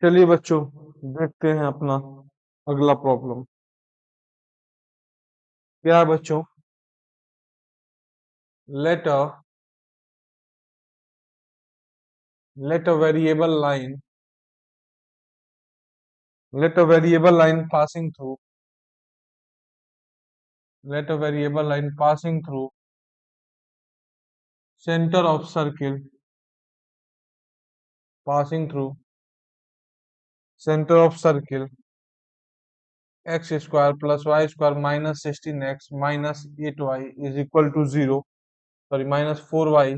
चलिए बच्चों, देखते हैं अपना अगला प्रॉब्लम क्या है बच्चों। Let a let a variable line let a variable line passing through let a variable line passing through center of circle passing through center of circle x square plus y square minus 16x minus 8y is equal to 0, sorry, minus 4y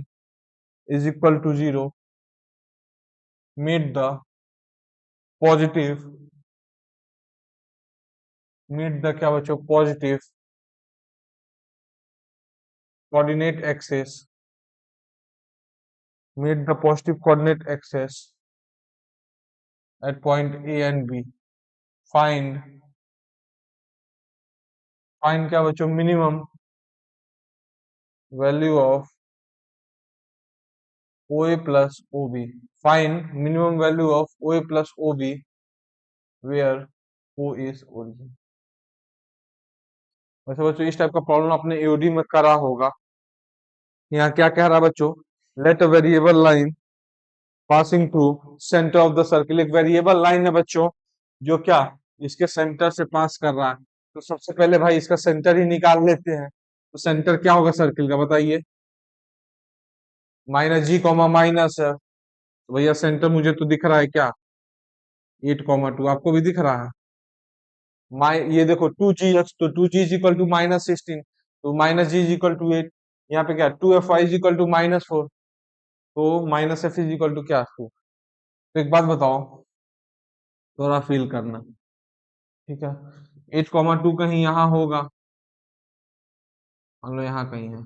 is equal to 0. Meet the positive meet the क्या बच्चों positive coordinate axis meet the positive coordinate axis at point A and B. Find क्या बच्चों minimum value of OA plus OB. Find minimum value of OA plus OB where O is origin. वैसे बच्चों इस type का problem आपने AOD में करा होगा। यहाँ क्या कह रहा है बच्चों, let a variable line passing through centre of the circle. एक वेरिएबल लाइन है बच्चों जो क्या इसके सेंटर से पास कर रहा है। तो सबसे पहले भाई इसका सेंटर ही निकाल लेते हैं। तो सेंटर क्या होगा सर्किल का बताइए, माइनस जी कॉमा माइनस है। तो भैया सेंटर मुझे तो दिख रहा है क्या 8,2, आपको भी दिख रहा है। ये देखो 2g, तो 2g is equal to minus 16, तो minus g is equal to 8। यहाँ पे क्या 2f is equal to minus 4, तो minus f is equal to क्या 2। तो एक बात बताओ, थोड़ा फील करना, ठीक है। 8,2 कहीं यहाँ होगा, मान लो यहाँ कहीं है।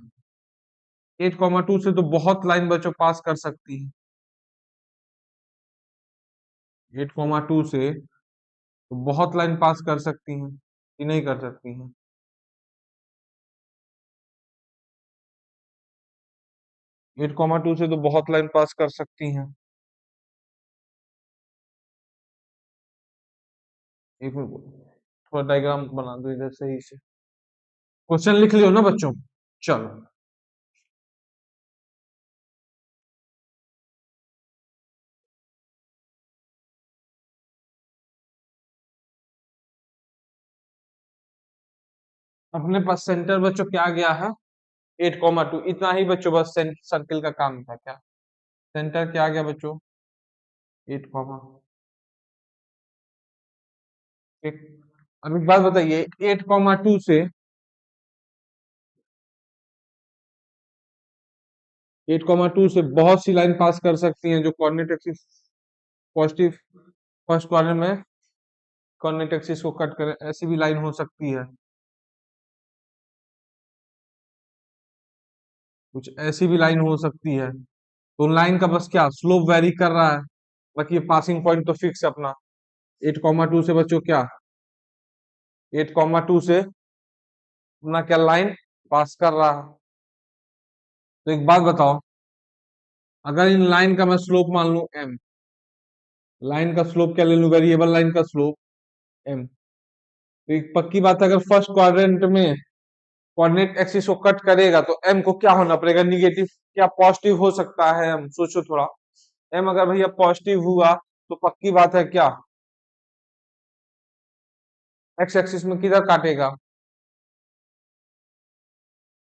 8,2 से तो बहुत लाइन बच्चों पास कर सकती है। 8,2 से तो बहुत लाइन पास कर सकती हैं कि नहीं कर सकती हैं। 8,2 से तो बहुत लाइन पास कर सकती हैं। एक मिनट, थोड़ा डायग्राम बना दो इधर सही से। क्वेश्चन लिख लियो ना बच्चों, चलो। अपने पास सेंटर बच्चों क्या गया है 8,2, इतना ही बच्चों, बस सर्किल का काम था क्या। सेंटर क्या आ गया बच्चों 8, ठीक। अब एक बात बताइए 8,2 से 8,2 से बहुत सी लाइन पास कर सकती हैं जो coordinate axis positive first quadrant में कोऑर्डिनेट एक्सिस को कट करे, ऐसी भी लाइन हो सकती है। कुछ ऐसी भी लाइन हो सकती है। तो लाइन का बस क्या स्लोप वेरी कर रहा है, बाकी पासिंग पॉइंट तो फिक्स है अपना 8,2 से बच्चों क्या 8,2 से अपना क्या लाइन पास कर रहा है। तो एक बात बताओ, अगर इन लाइन का मैं स्लोप मान लू m, लाइन का स्लोप क्या ले लू, वेरिएबल लाइन का स्लोप m, तो एक पक्की बात है अगर फर्स्ट क्वाड्रेंट में कोऑर्डिनेट एक्सिस को कट करेगा तो m को क्या होना पड़ेगा निगेटिव, क्या पॉजिटिव हो सकता है। हम सोचो थोड़ा, m अगर भैया पॉजिटिव हुआ तो पक्की बात है क्या एक्स एक्सिस में किधर काटेगा,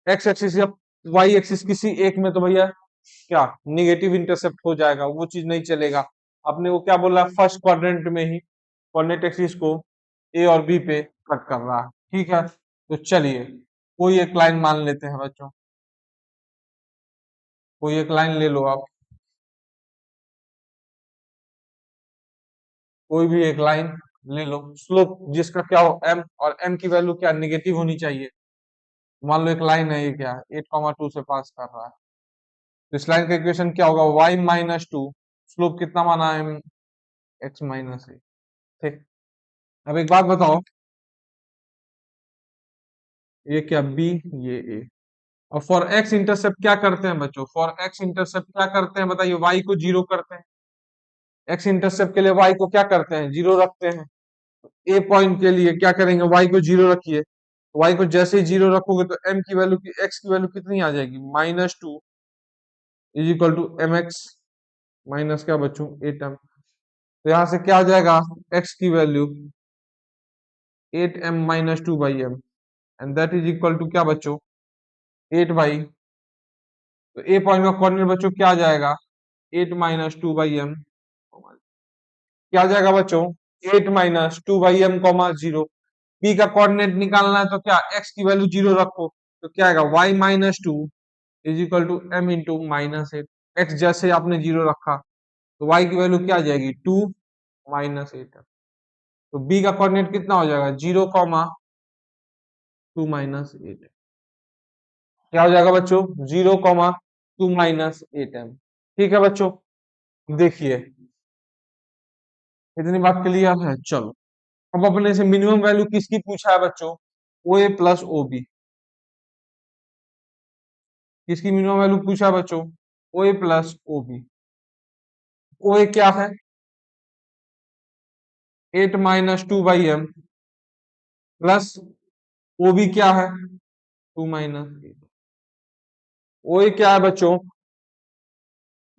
एक्स एक्सिस या वाई एक्सिस किसी एक में, तो भैया क्या निगेटिव इंटरसेप्ट हो जाएगा, वो चीज नहीं चलेगा। आपने वो क्या बोला फर्स्ट क्वाड्रेंट में ही कोऑर्डिनेट एक्सिस को ए और बी पे कट कर रहा है, ठीक है। तो चलिए कोई एक लाइन मान लेते हैं बच्चों, कोई एक लाइन ले लो आप, कोई भी एक लाइन ले लो, स्लोप जिसका क्या हो m, और m की वैल्यू क्या निगेटिव होनी चाहिए। मान लो एक लाइन है, ये क्या 8,2 से पास कर रहा है, तो इस लाइन का इक्वेशन क्या होगा y-2, स्लोप कितना माना है x-a, ठीक। अब एक बात बताओ, ये क्या b, ये a, और फॉर x इंटरसेप्ट क्या करते हैं बच्चों, फॉर x इंटरसेप्ट क्या करते हैं बताइए, y को 0 करते हैं। एक्स इंटरसेप्ट के लिए वाई को क्या करते हैं, जीरो रखते हैं। ए पॉइंट के लिए क्या करेंगे, वाई को जीरो रखिए। वाई को जैसे ही जीरो रखोगे तो एम की वैल्यू की एक्स की वैल्यू कितनी आ जाएगी, -2 is equal to m x minus क्या बच्चों 8m। तो यहां से क्या आ जाएगा, एक्स की value 8m-2/m and that is equal to क्या बच्चों 8 बाई। तो ए पॉइंट का कोऑर्डिनेट बच्चों क्या आ जाएगा 8-2/m। क्या आ जाएगा बच्चों 8-2/m, 0। बी का कोऑर्डिनेट निकालना है तो क्या एक्स की वैल्यू जीरो रखो, तो क्या आएगा y-2 is equal to m into -8। X जैसे आपने जीरो रखा तो y की वैल्यू क्या आ जाएगी 2-8। तो बी का कोऑर्डिनेट कितना हो जाएगा 0,2-8। क्या हो जाएगा बच्चों 0,2-8m। ठीक है बच्चों, देखिए इतनी बात क्लियर है। चलो अब अपने से मिनिमम वैल्यू किसकी पूछा है बच्चों, ओ ए प्लस ओ बी। किसकी मिनिमम वैल्यू पूछा है बच्चों, ओ ए प्लस ओ बी। ओ ए क्या है 8-2/m प्लस ओ बी क्या है 2-8। ओ ए क्या है बच्चों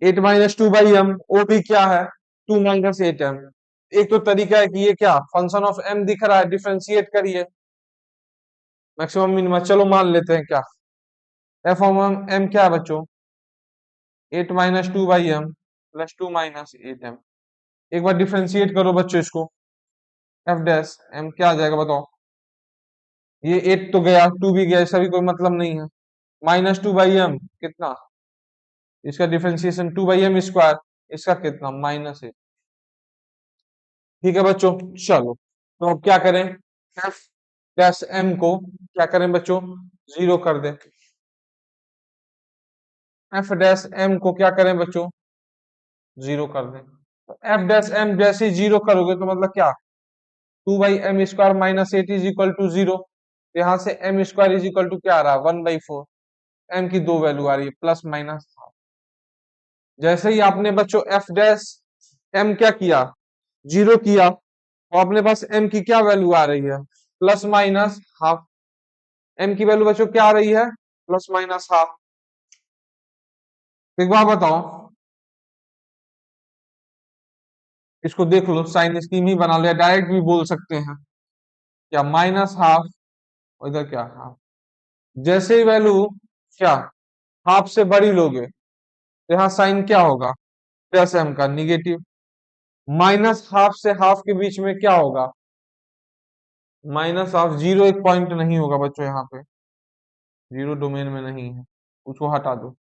8-2/m, ओ बी क्या है 2-8m। एक तो तरीका है कि ये क्या फंक्शन ऑफ m दिख रहा है, डिफरेंशिएट करिए मैक्सिमम मिनिमम। चलो मान लेते हैं क्या एफ ऑफ एम क्या है बच्चों 8-2/m प्लस 2-8m। एक बार डिफरेंशिएट करो बच्चों इसको, एफ डैश एम क्या आ जाएगा बताओ। ये 8 तो गया 2 भी गया, इसका भी कोई मतलब नहीं है। -2/m कितना, इसका डिफरेंशिएशन 2/m², इसका कितना -8। ठीक है बच्चों, चलो तो अब क्या करें, एफ डैश एम को क्या करें बच्चों, जीरो कर दें। एफ डैश एम को क्या करें बच्चों, जीरो कर दें। तो एफ डैश एम जैसे जीरो करोगे तो मतलब क्या 2/m² - 8 इज इक्वल टू 0। यहाँ से m² इज इक्वल टू क्या आ रहा है 1/4। m की दो वैल्यू आ रही है प्लस माइनस। जैसे ही आपने बच्चों एफ डैश एम क्या किया जीरो किया तो अपने पास m की क्या वैल्यू आ रही है +-1/2। m की वैल्यू बच्चों क्या आ रही है +-1/2। एक बार बताओ, इसको देख लो साइन स्कीम ही बना लो या डायरेक्ट भी बोल सकते हैं क्या -12 और इधर क्या हाफ। जैसे ही वैल्यू क्या हाफ से बड़ी लोगे तो यहाँ साइन क्या होगा प्लस m का निगेटिव। -12 से हाफ के बीच में क्या होगा -12, जीरो एक पॉइंट नहीं होगा बच्चों, यहाँ पे जीरो डोमेन में नहीं है, उसको हटा दो।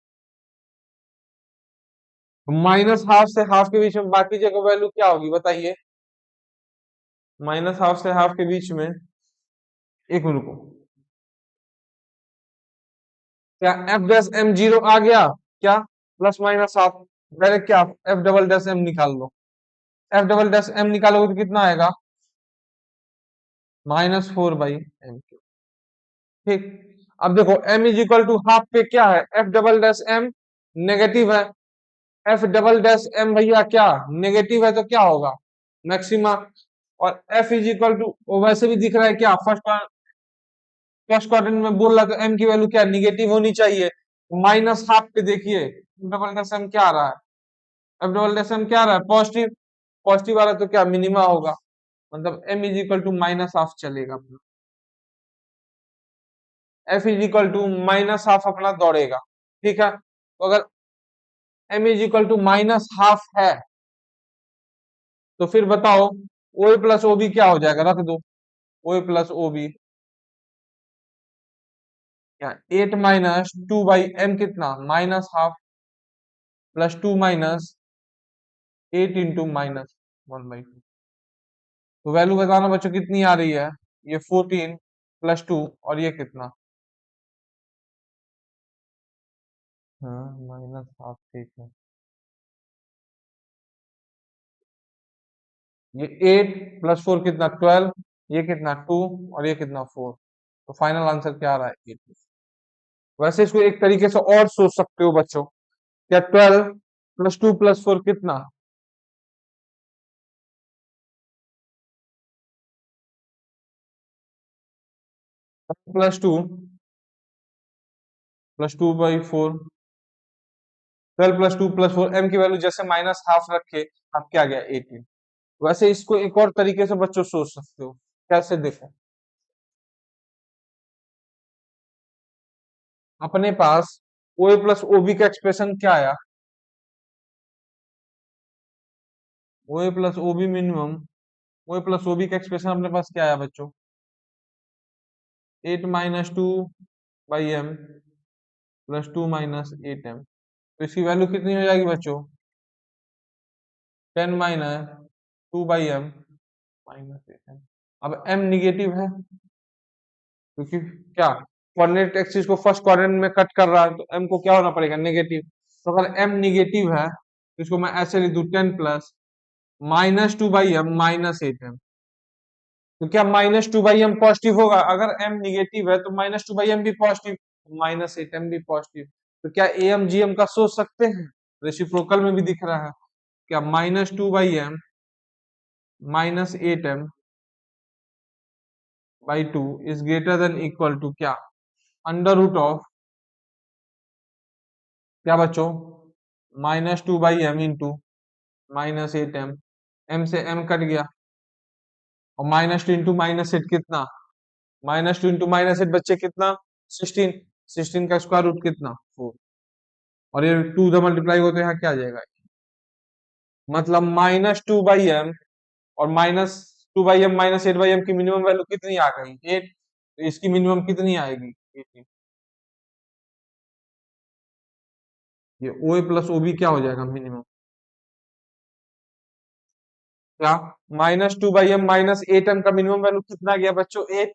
-12 से हाफ के बीच में बाकी जगह वैल्यू क्या होगी बताइए, -12 से हाफ के बीच में, एक मिनट को क्या एफ डैश एम जीरो आ गया क्या +-12 डायरेक्ट क्या एफ डबल डैश एम निकाल लो। एफ डबल डैश एम निकालोगे तो कितना आएगा -4/m। ठीक, अब देखो m is equal to half पे क्या है f double dash m negative है। एफ डबल डैश एम भैया क्या नेगेटिव है तो क्या होगा मैक्सिमा। और एफ इज इक्वल टू वैसे भी दिख रहा है क्या फर्स्ट क्वाड्रेंट में बोल रहा है तो एम की वैल्यू क्या निगेटिव होनी चाहिए। -12 पे देखिए डबल डैश एम क्या आ रहा है, एफ डबल डैश एम क्या आ रहा है पॉजिटिव। पॉजिटिव आ रहा है तो क्या मिनिमा होगा, मतलब m इज इक्वल टू -12 चलेगा अपना। f इज इक्वल टू -12 अपना दौड़ेगा। ठीक है, तो अगर m इज इक्वल टू -12 है तो फिर बताओ ओ ए प्लस ओ बी क्या हो जाएगा, रख दो ओ ए प्लस ओ बी क्या 8-2/m कितना -12 प्लस 2-8 इंटू -1/2। तो वैल्यू बताना बच्चों कितनी आ रही है, ये 14 प्लस 2 और ये कितना, हाँ -12 ठीक है। ये 8 प्लस 4 कितना 12, ये कितना 2 और ये कितना 4। तो फाइनल आंसर क्या आ रहा है 8। वैसे इसको एक तरीके से और सोच सकते हो बच्चों, क्या 12 प्लस 2 प्लस 4 कितना +2 + 2/4, 12 + 2 + 4, m की वैल्यू जैसे -½ रखे, अब क्या आ गया 18। वैसे इसको एक और तरीके से बच्चों सोच सकते हो, कैसे देखो, अपने पास O A plus O B का एक्सप्रेशन क्या आया, O A plus O B minimum, O A plus O B का एक्सप्रेशन अपने पास क्या आया बच्चों, 8 - 2/m +2 - 8m। तो इसकी वैल्यू कितनी हो जाएगी बच्चों, 10 - 2/m -8m। अब m निगेटिव है, क्योंकि क्या, कोऑर्डिनेट एक्सिस को फर्स्ट क्वाड्रेंट में कट कर रहा है, तो m को क्या होना पड़ेगा, नेगेटिव। तो अगर m निगेटिव है तो इसको मैं ऐसे लिख दूं, 10 प्लस -2/m -8m। तो क्या -2/m पॉजिटिव होगा, अगर m निगेटिव है तो -2/m भी पॉजिटिव, -8m भी पॉजिटिव। तो क्या am gm का सोच सकते हैं, रेसिप्रोकल में भी दिख रहा है, क्या -2/m -8m/2 is greater than equal to क्या, √ऑफ क्या बच्चों, -2/m इंटू -8m, m से m कट गया, और -2 इंटू -8 कितना, -2 इंटू -8 बच्चे कितना, 16, 16 का स्क्वायर रूट कितना, 4। और ये 2 से मल्टीप्लाई हो तो यहाँ क्या आ जाएगा, मतलब -2/m और -2/m -8/m की मिनिमम वैल्यू कितनी आ गई, 8। तो इसकी मिनिमम कितनी आएगी, 18। ये ओ ए प्लस ओ बी क्या हो जाएगा मिनिमम, क्या, -2/m -8m का मिनिमम वैल्यू कितना गया बच्चों, 8।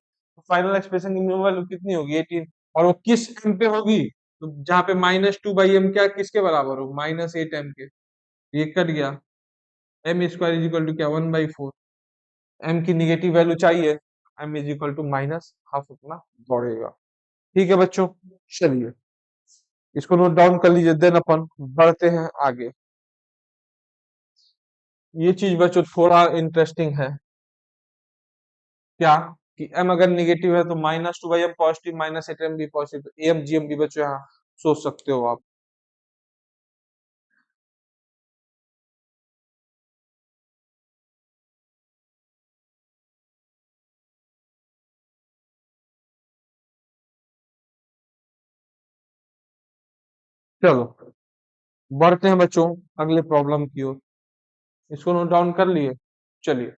फाइनल एक्सप्रेशन की मिनिमम वैल्यू कितनी होगी, 18। और वो किस m पे होगी, तो जहाँ पे -2/m क्या किसके बराबर हो, -8m के, ये कट गया, m² इज इक्वल टू क्या, 1/4। m की निगेटिव वैल्यू चाहिए, m इज इक्वल टू -½ उतना दौड़ेगा। ठीक है बच्चों, चलिए इसको नोट डाउन कर लीजिए, देन अपन बढ़ते हैं आगे। ये चीज बच्चों थोड़ा इंटरेस्टिंग है, क्या, कि m अगर निगेटिव है तो -2/m पॉजिटिव, -8m भी पॉजिटिव, तो am gm भी बच्चों यहाँ सोच सकते हो आप। चलो बढ़ते हैं बच्चों अगले प्रॉब्लम की ओर, इसको नोट डाउन कर लिए, चलिए।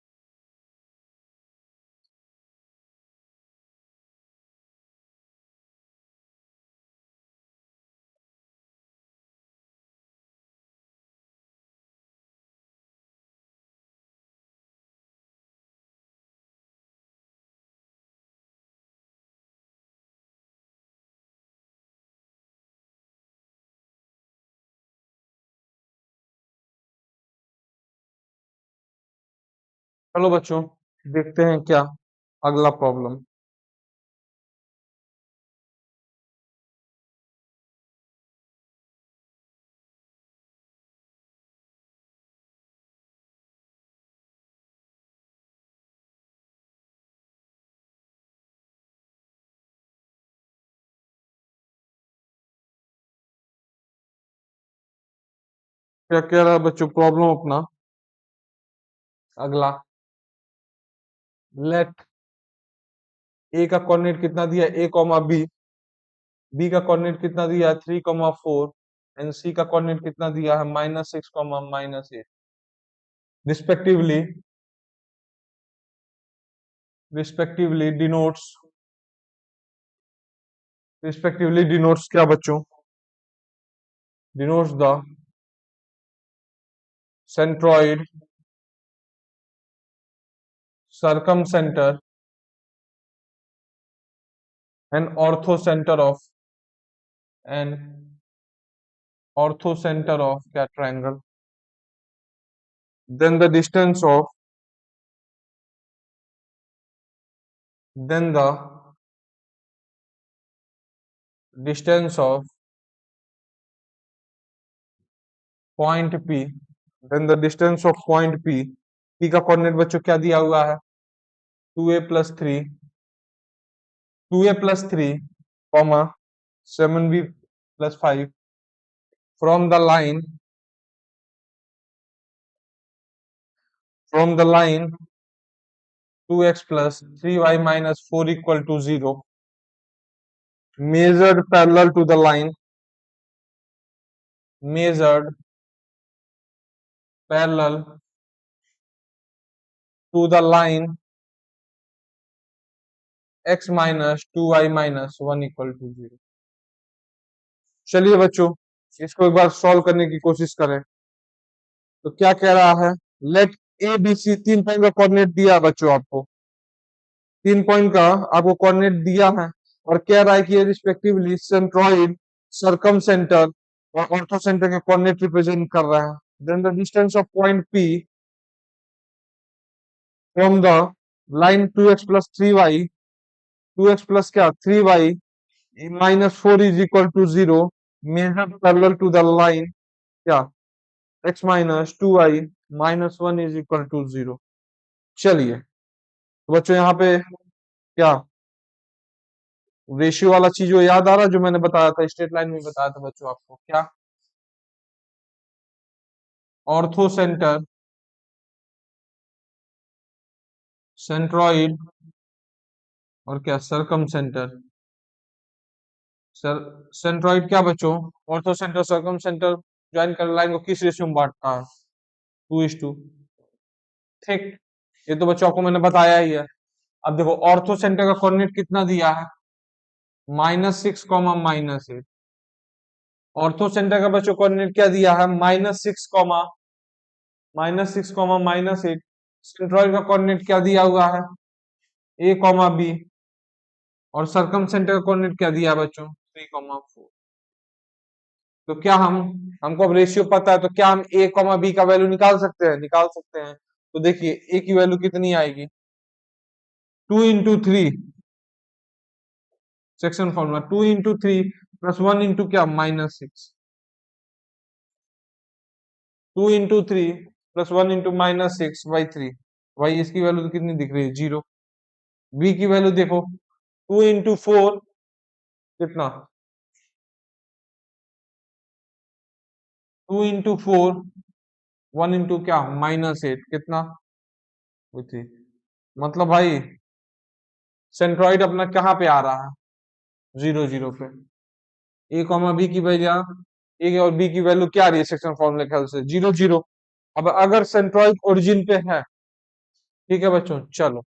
चलो बच्चों देखते हैं क्या अगला प्रॉब्लम। क्या कह रहा है बच्चों प्रॉब्लम अपना, अगला, लेट ए का कोऑर्डिनेट कितना दिया, a, बी का कोऑर्डिनेट कितना दिया है, 3, 4, एंड सी का कोऑर्डिनेट कितना दिया है, -6, -8। Respectively respectively denotes respectively denotes क्या बच्चों, denotes the centroid, circumcentre and orthocentre of and orthocentre of क्या triangle, then the distance of then the distance of point P then the distance of point P का coordinate बच्चों क्या दिया हुआ है, 2a + 3 2a+3, 7b+5 from the line from the line 2x plus 3y minus 4 equal to 0 measured parallel to the line measured parallel to the line x minus 2y minus 1 equal to 0। चलिए बच्चों इसको एक बार solve करने की कोशिश करें। तो क्या कह रहा है, let A B C, 3 point का कोऑर्डिनेट दिया है बच्चों, आपको 3 पॉइंट का आपको कोऑर्डिनेट दिया है और कह रहा है कि रिस्पेक्टिवली सेंट्रॉइड, सर्कम सेंटर और ऑर्थो सेंटर के कोऑर्डिनेट रिप्रेजेंट कर रहा है। Then the distance of point P from the line 2x plus 3y, 2x plus क्या 3y minus 4 is equal to 0 measured parallel to the line क्या x minus 2y minus 1 is equal to 0। चलिए तो बच्चों यहाँ पे क्या ratio वाला चीज जो याद आ रहा है, जो मैंने बताया था स्ट्रेट लाइन में बताया था बच्चों आपको, क्या ऑर्थो सेंटर, सेंट्रॉइड और क्या सर्कम सेंटर। सर सेंट्रॉइड क्या बच्चों, ortho centre, circum centre join कर लाइन को किस रेशियो में बांटता है, 2:2। ठीक, ये तो बच्चों आपको मैंने बताया ही है। अब देखो ऑर्थो सेंटर का कोऑर्डिनेट कितना दिया है, -6, -8। ऑर्थो सेंटर का बच्चों कोऑर्डिनेट क्या दिया है, -6, -6, -8। सेंट्रॉइड का कोऑर्डिनेट क्या दिया हुआ है, a, b। और सर्कम सेंटर का कोऑर्डिनेट क्या दिया है बच्चों, 3, 4। तो क्या हमको अब रेशियो पता है, तो क्या हम a, b का वैल्यू निकाल सकते हैं, निकाल सकते हैं। तो देखिए a की वैल्यू कितनी आएगी, 2 × 3 सेक्शन फॉर्मूला, 2 × 3 प्लस 1 इंटू क्या -6, 2 × 3 प्लस 1 इंटू -6/3। भाई इसकी वैल्यू तो कितनी दिख रही है, 0। b की वैल्यू देखो 2 × 4 कितना, 2 × 4 1 इंटू क्या -8 कितना, 3। मतलब भाई सेंट्रॉइड अपना कहाँ पे आ रहा है, 0, 0 पे। a, b की वैल्यू, a और b की वैल्यू क्या आ रही है सेक्शन फॉर्मूले ख्याल से, 0, 0। अब अगर सेंट्रॉइड ओरिजिन पे है, ठीक है बच्चों, चलो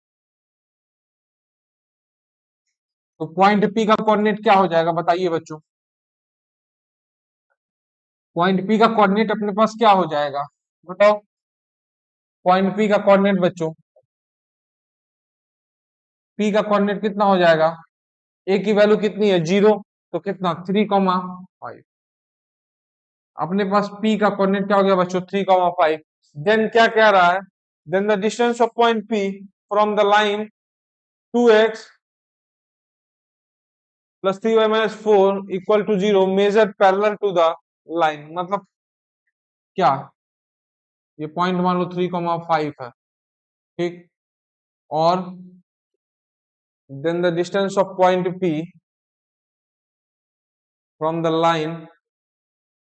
तो पॉइंट पी का कोऑर्डिनेट क्या हो जाएगा बताइए बच्चों, पॉइंट पी का कोऑर्डिनेट अपने पास क्या हो जाएगा बताओ, पॉइंट पी का कोऑर्डिनेट बच्चों, पी का कोऑर्डिनेट कितना हो जाएगा, ए की वैल्यू कितनी है 0, तो कितना 3, 5। अपने पास पी का कोऑर्डिनेट क्या हो गया बच्चों, 3, 5। देन क्या कह रहा है, then the distance of point P from the line 2x plus 3y minus 4 equal to 0 measured parallel to the line। मतलब क्या, ये पॉइंट मान लो 3, 5 है, ठीक। और then the distance of point P from the line,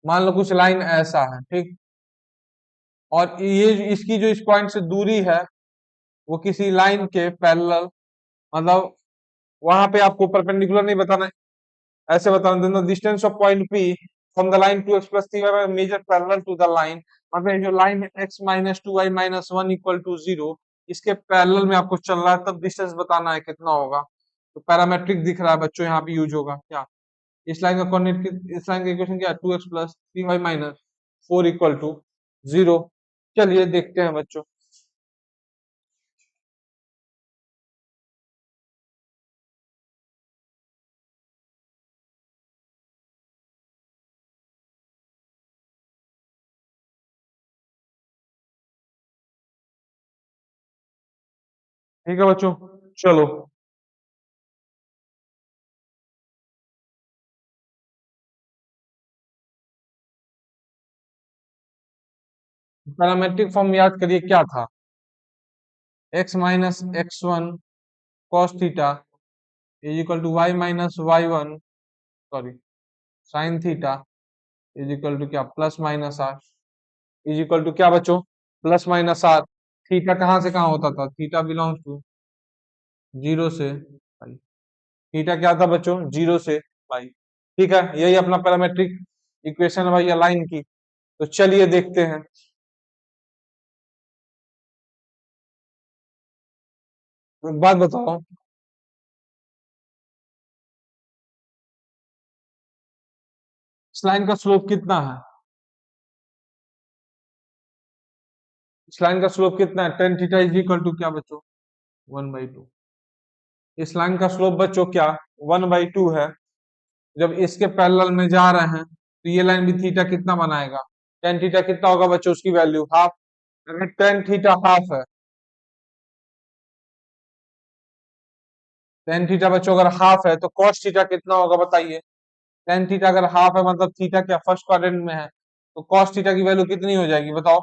मान लो कुछ लाइन ऐसा है, ठीक। और ये इसकी जो इस पॉइंट से दूरी है वो किसी लाइन के पैरेलल, मतलब वहां पे आपको परपेंडिकुलर नहीं बताना, ऐसे बताना, then the distance of point P from the line 2x plus 3y measure parallel to the line. मतलब ये जो लाइन है x minus 2y minus 1 equal to 0, इसके पैरेलल में आपको चल रहा है, तब डिस्टेंस बताना है कितना होगा। तो पैरामेट्रिक दिख रहा है बच्चों, यहाँ पे यूज होगा क्या, इस लाइन का कोऑर्डिनेट, इस लाइन का इक्वेशन क्या है, 2x plus 3y minus 4 equal to 0। चलिए देखते हैं बच्चों, ठीक है बच्चों, चलो पैरामेट्रिक फॉर्म याद करिए क्या था, x minus x1 cos theta is equal to y minus y one, sorry, sine theta is equal to क्या, plus minus r, is equal to क्या बच्चों, प्लस माइनस आर। थीटा कहाँ से कहाँ होता था, थीटा बिलोंग्स टू जीरो से पाई। Theta क्या था बच्चों, जीरो से पाई। ठीक है, यही अपना पैरामेट्रिक इक्वेशन है भाई लाइन की। तो चलिए देखते हैं। एक बात बताओ, इस लाइन का स्लोप कितना है, इस लाइन का स्लोप कितना है, tan theta is equal to क्या बच्चों, वन बाई टू। इस लाइन का स्लोप बच्चों क्या, वन बाई टू है। जब इसके पैरेलल में जा रहे हैं तो ये लाइन भी थीटा कितना बनाएगा, टेन थीटा कितना होगा बच्चों, उसकी वैल्यू हाफ। अगर टेन थीटा हाफ है, टेन थीटा बच्चों अगर हाफ है तो कॉस थीटा कितना होगा बताइए। टेन थीटा अगर हाफ है मतलब थीटा क्या फर्स्ट क्वाड्रेंट में है, तो कॉस थीटा की वैल्यू कितनी हो जाएगी बताओ,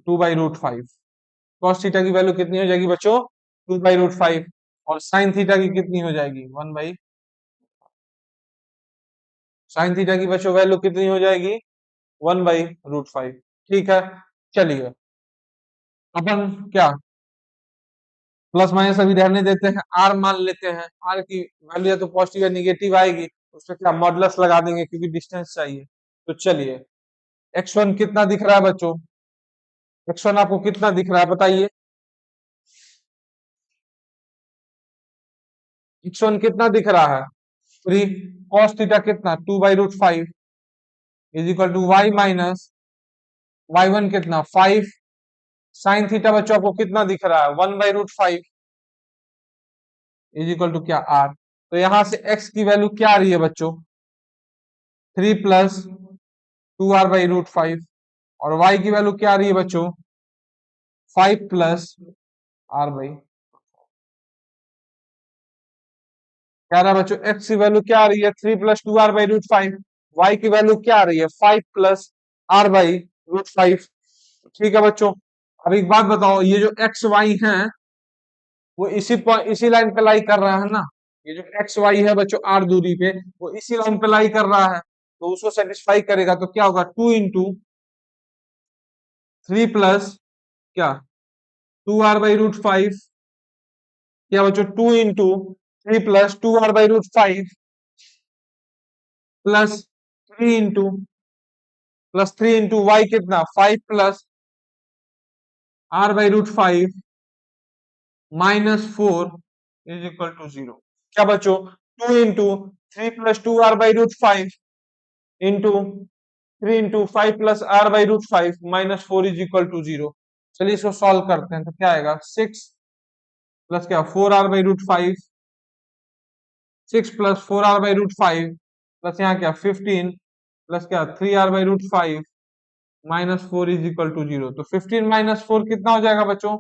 two by root five. Cos theta की वैल्यू कितनी हो जाएगी बच्चों, टू बाई रूट फाइव। और साइन थीटा की कितनी हो जाएगी, वन बाई, साइन थीटा की बच्चों वैल्यू कितनी हो जाएगी, वन बाई रूट फाइव। ठीक है, चलिए अपन क्या, प्लस माइनस अभी रहने देते हैं, आर मान लेते हैं। आर की वैल्यू या तो पॉजिटिव या निगेटिव आएगी, उसमें क्या मॉडुलस लगा देंगे क्योंकि डिस्टेंस चाहिए। तो चलिए, एक्स वन कितना दिख रहा है बच्चों, एक्स वन आपको कितना दिख रहा है बताइए, एक्स वन कितना दिख रहा है, थ्री। कॉस थीटा कितना, two by root five is equal to y minus y one कितना, फाइव। साइन थीटा बच्चों आपको कितना दिख रहा है, one by root five is equal to क्या, आर। तो यहां से एक्स की वैल्यू क्या आ रही है बच्चों, three plus two r by root five. और वाई की वैल्यू क्या आ रही है बच्चों, फाइव प्लस आर बाई, क्या आ रहा है बच्चों, एक्स की वैल्यू क्या आ रही है, three plus two r by root five. Y की वैल्यू क्या आ रही है, five plus r by root five. ठीक है बच्चों, अब एक बात बताओ, ये जो एक्स वाई है वो इसी लाइन पे लाई कर रहा है ना, ये जो एक्स वाई है बच्चों आर दूरी पे, वो इसी लाइन पे लाई कर रहा है, तो उसको सेटिस्फाई करेगा। तो क्या होगा, टू इंटू थ्री प्लस क्या, two r by root five, क्या बच्चों, two into three plus two r by root five plus three into y कितना, five plus r by root five minus four is equal to zero. क्या बच्चों, two into three plus two r by root five into three into five plus r by root five minus four is equal to zero. चलिए इसको solve करते हैं, तो क्या आएगा, six plus क्या, four r by root five, six plus four r by root five plus यहाँ क्या, फिफ्टीन प्लस क्या, three r by root five minus four is equal to zero. तो फिफ्टीन माइनस फोर कितना हो जाएगा बच्चों,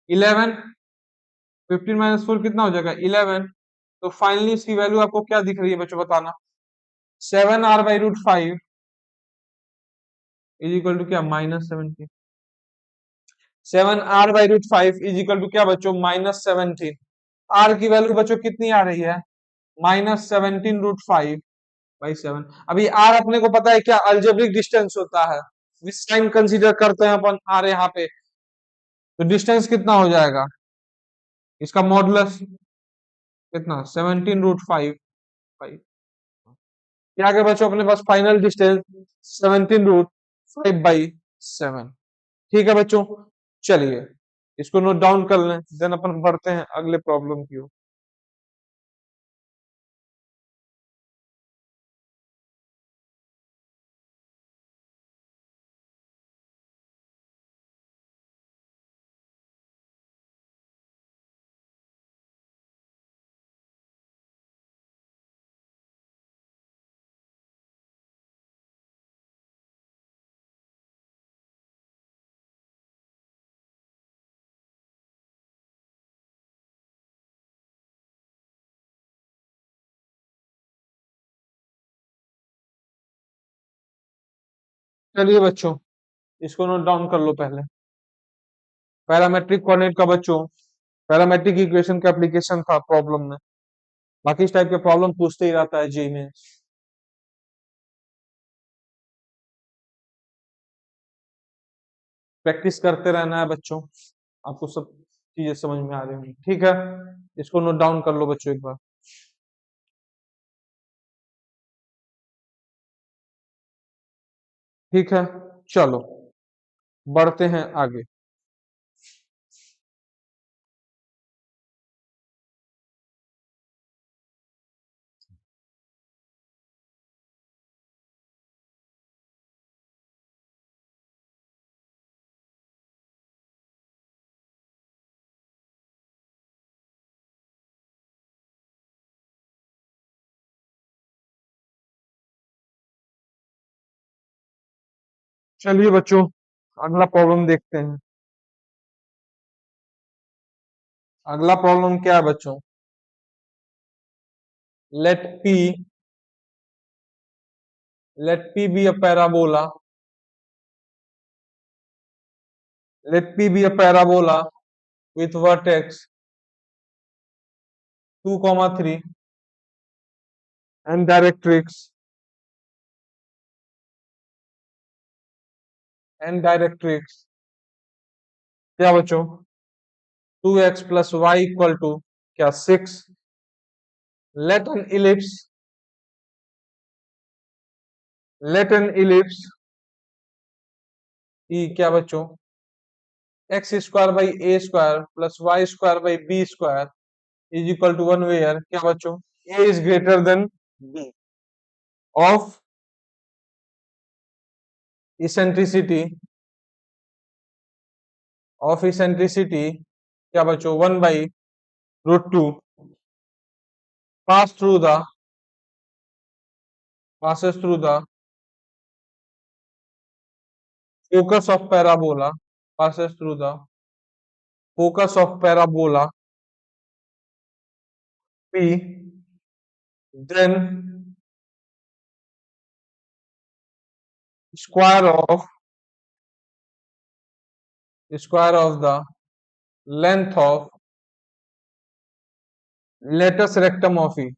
eleven. Fifteen minus four कितना हो जाएगा, इलेवन। तो फाइनली इसकी वैल्यू आपको क्या दिख रही है बच्चों बताना, seven r by root five is equal to क्या, minus seventeen. Seven r by root five is equal to क्या बच्चों, माइनस सेवनटीन। आर की वैल्यू बच्चों कितनी आ रही है, minus seventeen root five by seven. अभी आर अपने को पता है क्या, अल्जेब्रिक डिस्टेंस होता है, विच साइन कंसीडर करते हैं अपन आर यहाँ पे। तो डिस्टेंस कितना हो जाएगा, इसका मॉडुलस कितना, सेवनटीन रूट फाइव फाइव। क्या आगे बच्चों अपने पास final distance seventeen root five by seven. ठीक है बच्चों, चलिए इसको नोट डाउन कर लें, देन अपन बढ़ते हैं अगले प्रॉब्लम की ओर। चलिए बच्चों इसको नोट डाउन कर लो पहले, पैरामेट्रिक कोऑर्डिनेट का बच्चों पैरामेट्रिक इक्वेशन का एप्लीकेशन था प्रॉब्लम में। बाकी इस टाइप के प्रॉब्लम पूछते ही रहता है जी में। प्रैक्टिस करते रहना है बच्चों, आपको सब चीजें समझ में आ रही होंगी। ठीक है, इसको नोट डाउन कर लो बच्चों एक बार। ठीक है, चलो बढ़ते हैं आगे। चलिए बच्चों, अगला प्रॉब्लम देखते हैं। अगला प्रॉब्लम क्या है बच्चों? Let P, let P be a parabola. Let P be a parabola with vertex 2, 3 and directrix क्या बच्चों? 2x plus y equal to क्या 6. Let an ellipse, let an ellipse E क्या बच्चों? x square by a square plus y square by b square is equal to 1 where क्या बच्चों? a is greater than b of eccentricity क्या बच्चों? 1 by √2 pass through the passes through the focus of parabola, passes through the focus of parabola P, then square of the length of latus rectum of E.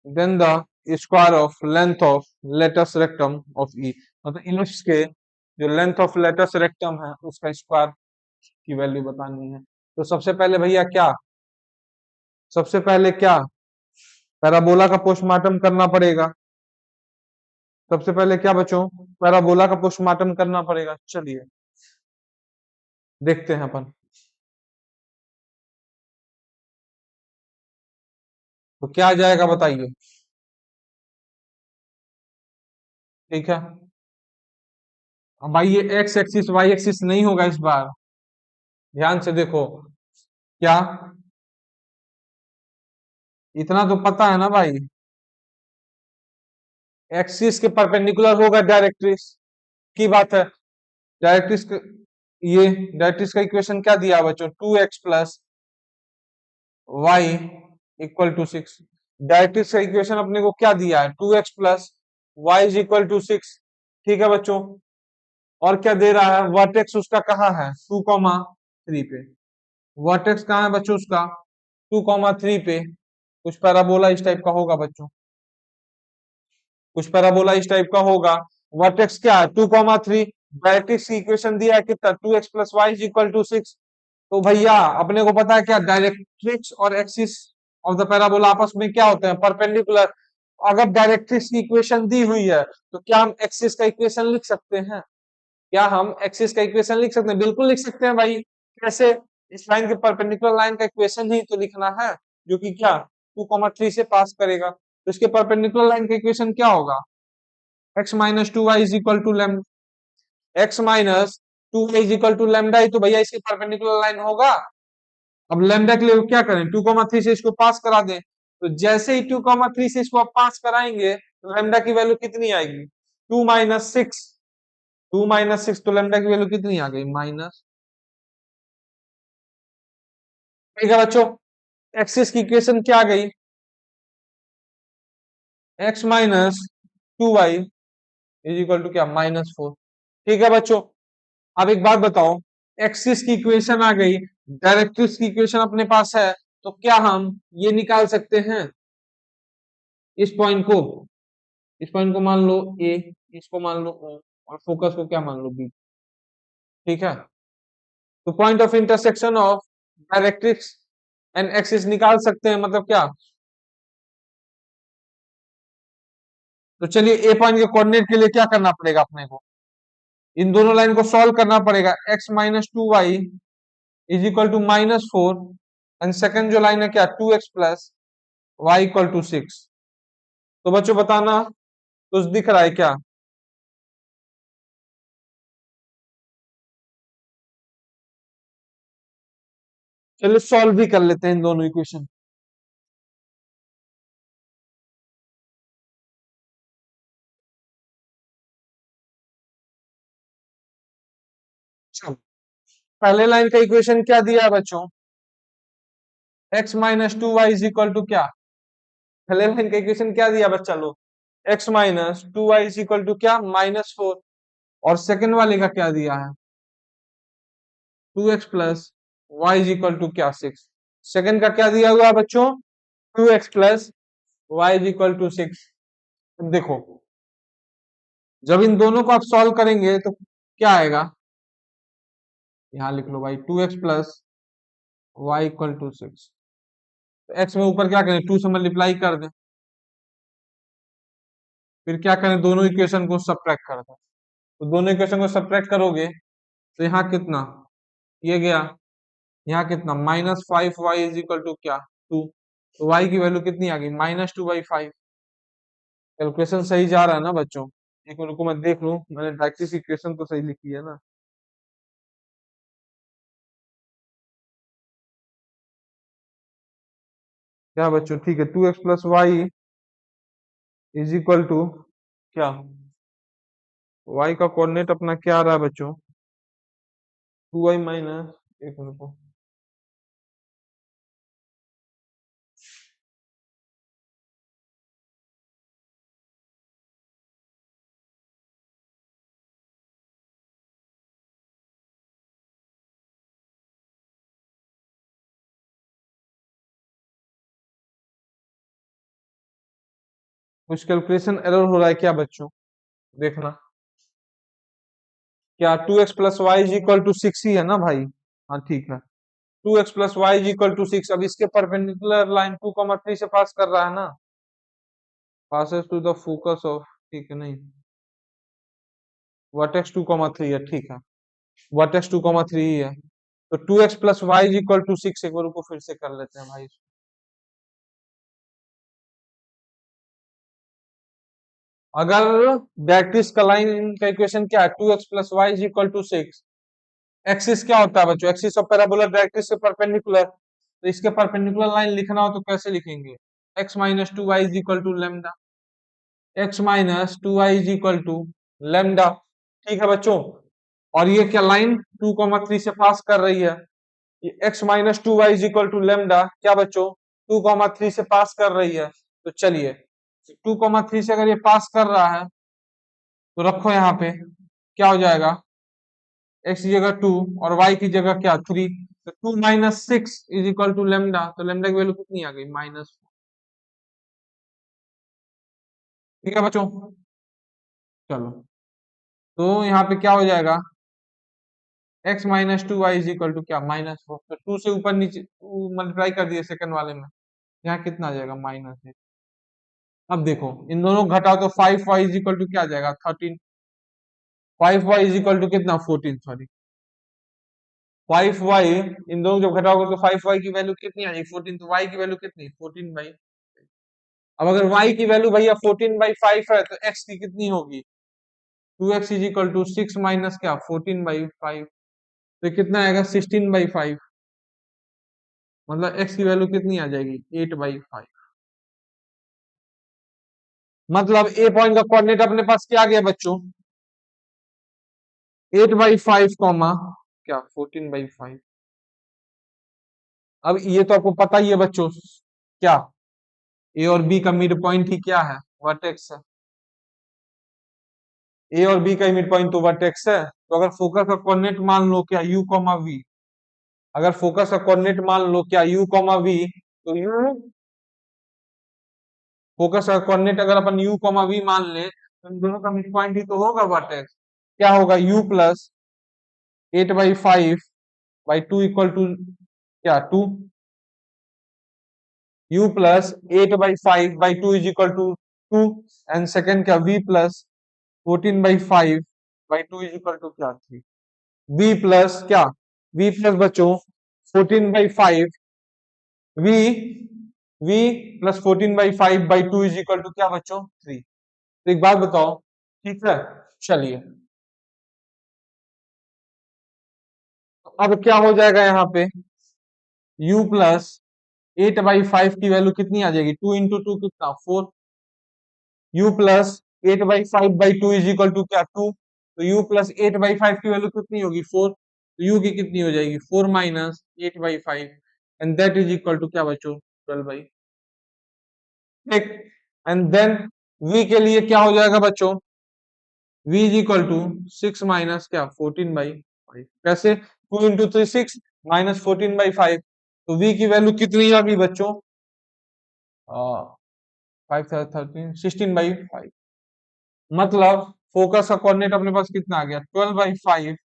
Then the square of length of latus rectum of E. मतलब ellipse के जो length of latus rectum है उसका square की value बतानी है। तो सबसे पहले भैया क्या, सबसे पहले क्या पैराबोला का पोस्टमार्टम करना पड़ेगा। सबसे पहले क्या बच्चों? पैराबोला का पोस्टमार्टम करना पड़ेगा। चलिए देखते हैं अपन। तो क्या आ जाएगा बताइए। ठीक है, अब भाई ये एक्स एक्सिस वाई एक्सिस नहीं होगा इस बार, ध्यान से देखो। क्या, इतना तो पता है ना भाई, एक्सिस के परपेंडिकुलर होगा डायरेक्ट्रिक्स की बात है। डायरेक्ट्रिक्स ये डायरेक्ट्रिक्स का इक्वेशन क्या दिया बच्चों? 2x plus y equal to 6। Directrix का इक्वेशन अपने को क्या दिया है? 2x plus y is equal to 6। ठीक है बच्चों, और क्या दे रहा है? वर्टेक्स उसका कहाँ है? 2, 3 पे। वर्टेक्स कहाँ है बच्चों उसका? 2, 3 पे। कुछ पैराबोला इस टाइप का होगा बच्चों, कुछ पैराबोला इस टाइप का होगा। वर्टेक्स क्या है? 2, 3। डायरेक्ट्रिक्स की इक्वेशन दिया है कितना? 2x plus y is equal to 6। तो भैया अपने को पता है क्या, डायरेक्ट्रिक्स और एक्सिस ऑफ द पैराबोला आपस में क्या होते हैं? परपेंडिकुलर। अगर डायरेक्ट्रिक्स की इक्वेशन दी हुई है तो क्या हम एक्सिस का इक्वेशन लिख सकते हैं? क्या हम एक्सिस का इक्वेशन लिख सकते हैं? बिल्कुल लिख सकते हैं भाई। कैसे? इस लाइन के परपेंडिकुलर लाइन का इक्वेशन ही तो लिखना है, जो कि क्या 2, 3 से पास करेगा। तो इसके परपेंडिकुलर लाइन का इक्वेशन क्या होगा? x minus 2y is equal to x minus 2y is equal to lambda ही तो भैया इसकी परपेंडिकुलर लाइन होगा। अब लेमडा के लिए क्या करें? 2, 3 से इसको पास करा दें। तो जैसे ही 2, 3 से इसको आप पास कराएंगे तो लेमडा की वैल्यू कितनी आएगी? 2 - 6। 2 - 6 तो लेमडा की वैल्यू कितनी आ गई? माइनस। ठीक है बच्चों, एक्सिस की इक्वेशन क्या आ गई? x minus 2y is equal to क्या? -4। ठीक है बच्चों। अब एक बात बताओ, एक्सिस की इक्वेशन आ गई, डायरेक्ट्रिक्स की इक्वेशन अपने पास है, तो क्या हम ये निकाल सकते हैं इस पॉइंट को, इस पॉइंट को मान लो ए, इसको मान लो ओ, और फोकस को क्या मान लो बी। ठीक है, तो point of intersection of directrix and axis निकाल सकते हैं, मतलब क्या। तो चलिए ए पॉइंट के कोऑर्डिनेट के लिए क्या करना पड़ेगा अपने को, इन दोनों लाइन को सॉल्व करना पड़ेगा। x minus two y is equal to -4, and second जो लाइन है क्या, 2x plus y equal to 6। तो बच्चों बताना कुछ दिख रहा है क्या। चलिए सॉल्व भी कर लेते हैं इन दोनों इक्वेशन। चलो, पहले लाइन का इक्वेशन क्या दिया है बच्चों, x minus two y is equal to क्या, पहले लाइन का इक्वेशन क्या दिया बच्चा लोग, x minus two y is equal to क्या, -4। और सेकंड वाले का क्या दिया है, 2x plus y is equal to क्या, 6। सेकंड का क्या दिया हुआ है बच्चों, 2x plus y is equal to 6। देखो, जब इन दोनों को आप सॉल्व करेंगे तो क्या आएगा, यहां लिख लो भाई, 2x plus y equal to 6। तो x में ऊपर क्या करें, 2 से मल्टीप्लाई कर दें, फिर क्या करें, दोनों इक्वेशन को सब्ट्रैक्ट कर दें। तो दोनों इक्वेशन को सब्ट्रैक्ट करोगे तो यहाँ कितना, ये गया, यहाँ कितना, -5y इज इक्वल टू क्या, 2। तो y की वैल्यू कितनी आ गई, -2/5। कैलकुलेशन सही जा रहा है ना बच्चों, एक मिनट को मैं देख लूं, मैंने डायरेक्ट्रिक्स इक्वेशन तो सही लिखी है ना। क्या बच्चों, ठीक है, 2x plus y is equal to क्या, y का कोऑर्डिनेट अपना क्या आ रहा है बच्चों, 2y माइनस, एक मिनट को, कुछ कैलकुलेशन एरर हो रहा है क्या बच्चों, देखना। क्या 2x plus y is equal to 6 ही है ना भाई, हाँ ठीक है, 2x plus y is equal to 6। अब इसके परपेंडिकुलर लाइन 2,3 से पास कर रहा है ना, passes to the focus of, ठीक है, नहीं, वर्टेक्स 2,3 है, ठीक है, वर्टेक्स 2,3 ही है। तो 2x plus y is equal to 6, एक बार को फिर से कर लेते हैं भाई। अगर डायरेक्ट्रिक्स का लाइन का इक्वेशन क्या है, 2x plus y is equal to 6, axis क्या होता है बच्चों, एक्सिस ऑफ पैराबोला डायरेक्ट्रिक्स से परपेंडिकुलर, तो इसके परपेंडिकुलर लाइन लिखना हो तो कैसे लिखेंगे, x minus two y is equal to lambda, x minus two y is equal to lambda. ठीक है बच्चों, और ये क्या लाइन 2,3 से पास कर रही है, ये x minus two y is equal to lambda क्या बच्चों, 2,3 से पास कर रही है। तो चलिए, 2,3 से अगर ये पास कर रहा है तो रखो यहाँ पे, क्या हो जाएगा, x की जगह 2 और y की जगह क्या, 3। तो 2 minus 6 is equal to lambda, तो लेमडा की वैल्यू कितनी आ गई, -4। ठीक है बच्चों, चलो, तो यहाँ पे क्या हो जाएगा, x minus two y is equal to क्या, -4। तो 2 से ऊपर नीचे मल्टीप्लाई कर दिए सेकंड वाले में, यहाँ कितना आ जाएगा, -8। अब देखो, इन दोनों को घटाओ तो 5y इज इक्वल टू क्या आ जाएगा, 13। 5y इज इक्वल टू कितना, 14, सॉरी, 5y, इन दोनों जब घटाओगे तो 5y की वैल्यू कितनी आ जाएगी, 14। तो y की वैल्यू कितनी, 14/। अब अगर y की वैल्यू भैया 14/5 है तो x की कितनी होगी, 2x is equal to 6 minus क्या, 14/5। तो कितना आएगा, 16/5। मतलब x की वैल्यू कितनी आ जाएगी, 8/5। मतलब ए पॉइंट का कोऑर्डिनेट अपने पास क्या आ गया बच्चों, 8/5 कॉमा क्या, 14/5। अब ये तो आपको पता ही है बच्चों, क्या, ए और बी का मिड पॉइंट ही क्या है, वर्टेक्स है। ए और बी का मिड पॉइंट तो वर्टेक्स है, तो अगर फोकस का कोऑर्डिनेट मान लो क्या यू कॉमा वी, अगर फोकस का कोऑर्डिनेट मान लो क्या यू कॉमा वी, तो यू फोकस का कोऑर्डिनेट अगर अपन u कॉमा v मान ले तो इन दोनों का मिड पॉइंट ही तो होगा वर्टेक्स। क्या होगा u प्लस 8/5/2 इक्वल टू क्या 2, u plus 8/5/2 is equal to 2, and second क्या v plus 14/5/2 is equal to क्या 3, v प्लस क्या v प्लस बच्चों 14/5 v v plus 14/5/2 is equal to क्या बच्चों 3। तो एक बात बताओ, ठीक है, चलिए अब क्या हो जाएगा यहाँ पे u प्लस 8/5 की वैल्यू कितनी आ जाएगी, 2 इंटू टू कितना 4, u plus 8/5/2 is equal to क्या 2, तो u प्लस 8/5 की वैल्यू कितनी होगी 4, तो u की कितनी हो जाएगी 4 minus 8/5 and that is equal to क्या बच्चों 12/, ठीक, एंड देन v के लिए क्या हो जाएगा बच्चों v is equal to 6 minus क्या 14/5, कैसे 2 इंटू 3 6 माइनस 14/5, तो v की वैल्यू कितनी आ गई बच्चों 5 13 16/5, मतलब फोकस का कोऑर्डिनेट अपने पास कितना आ गया 12/5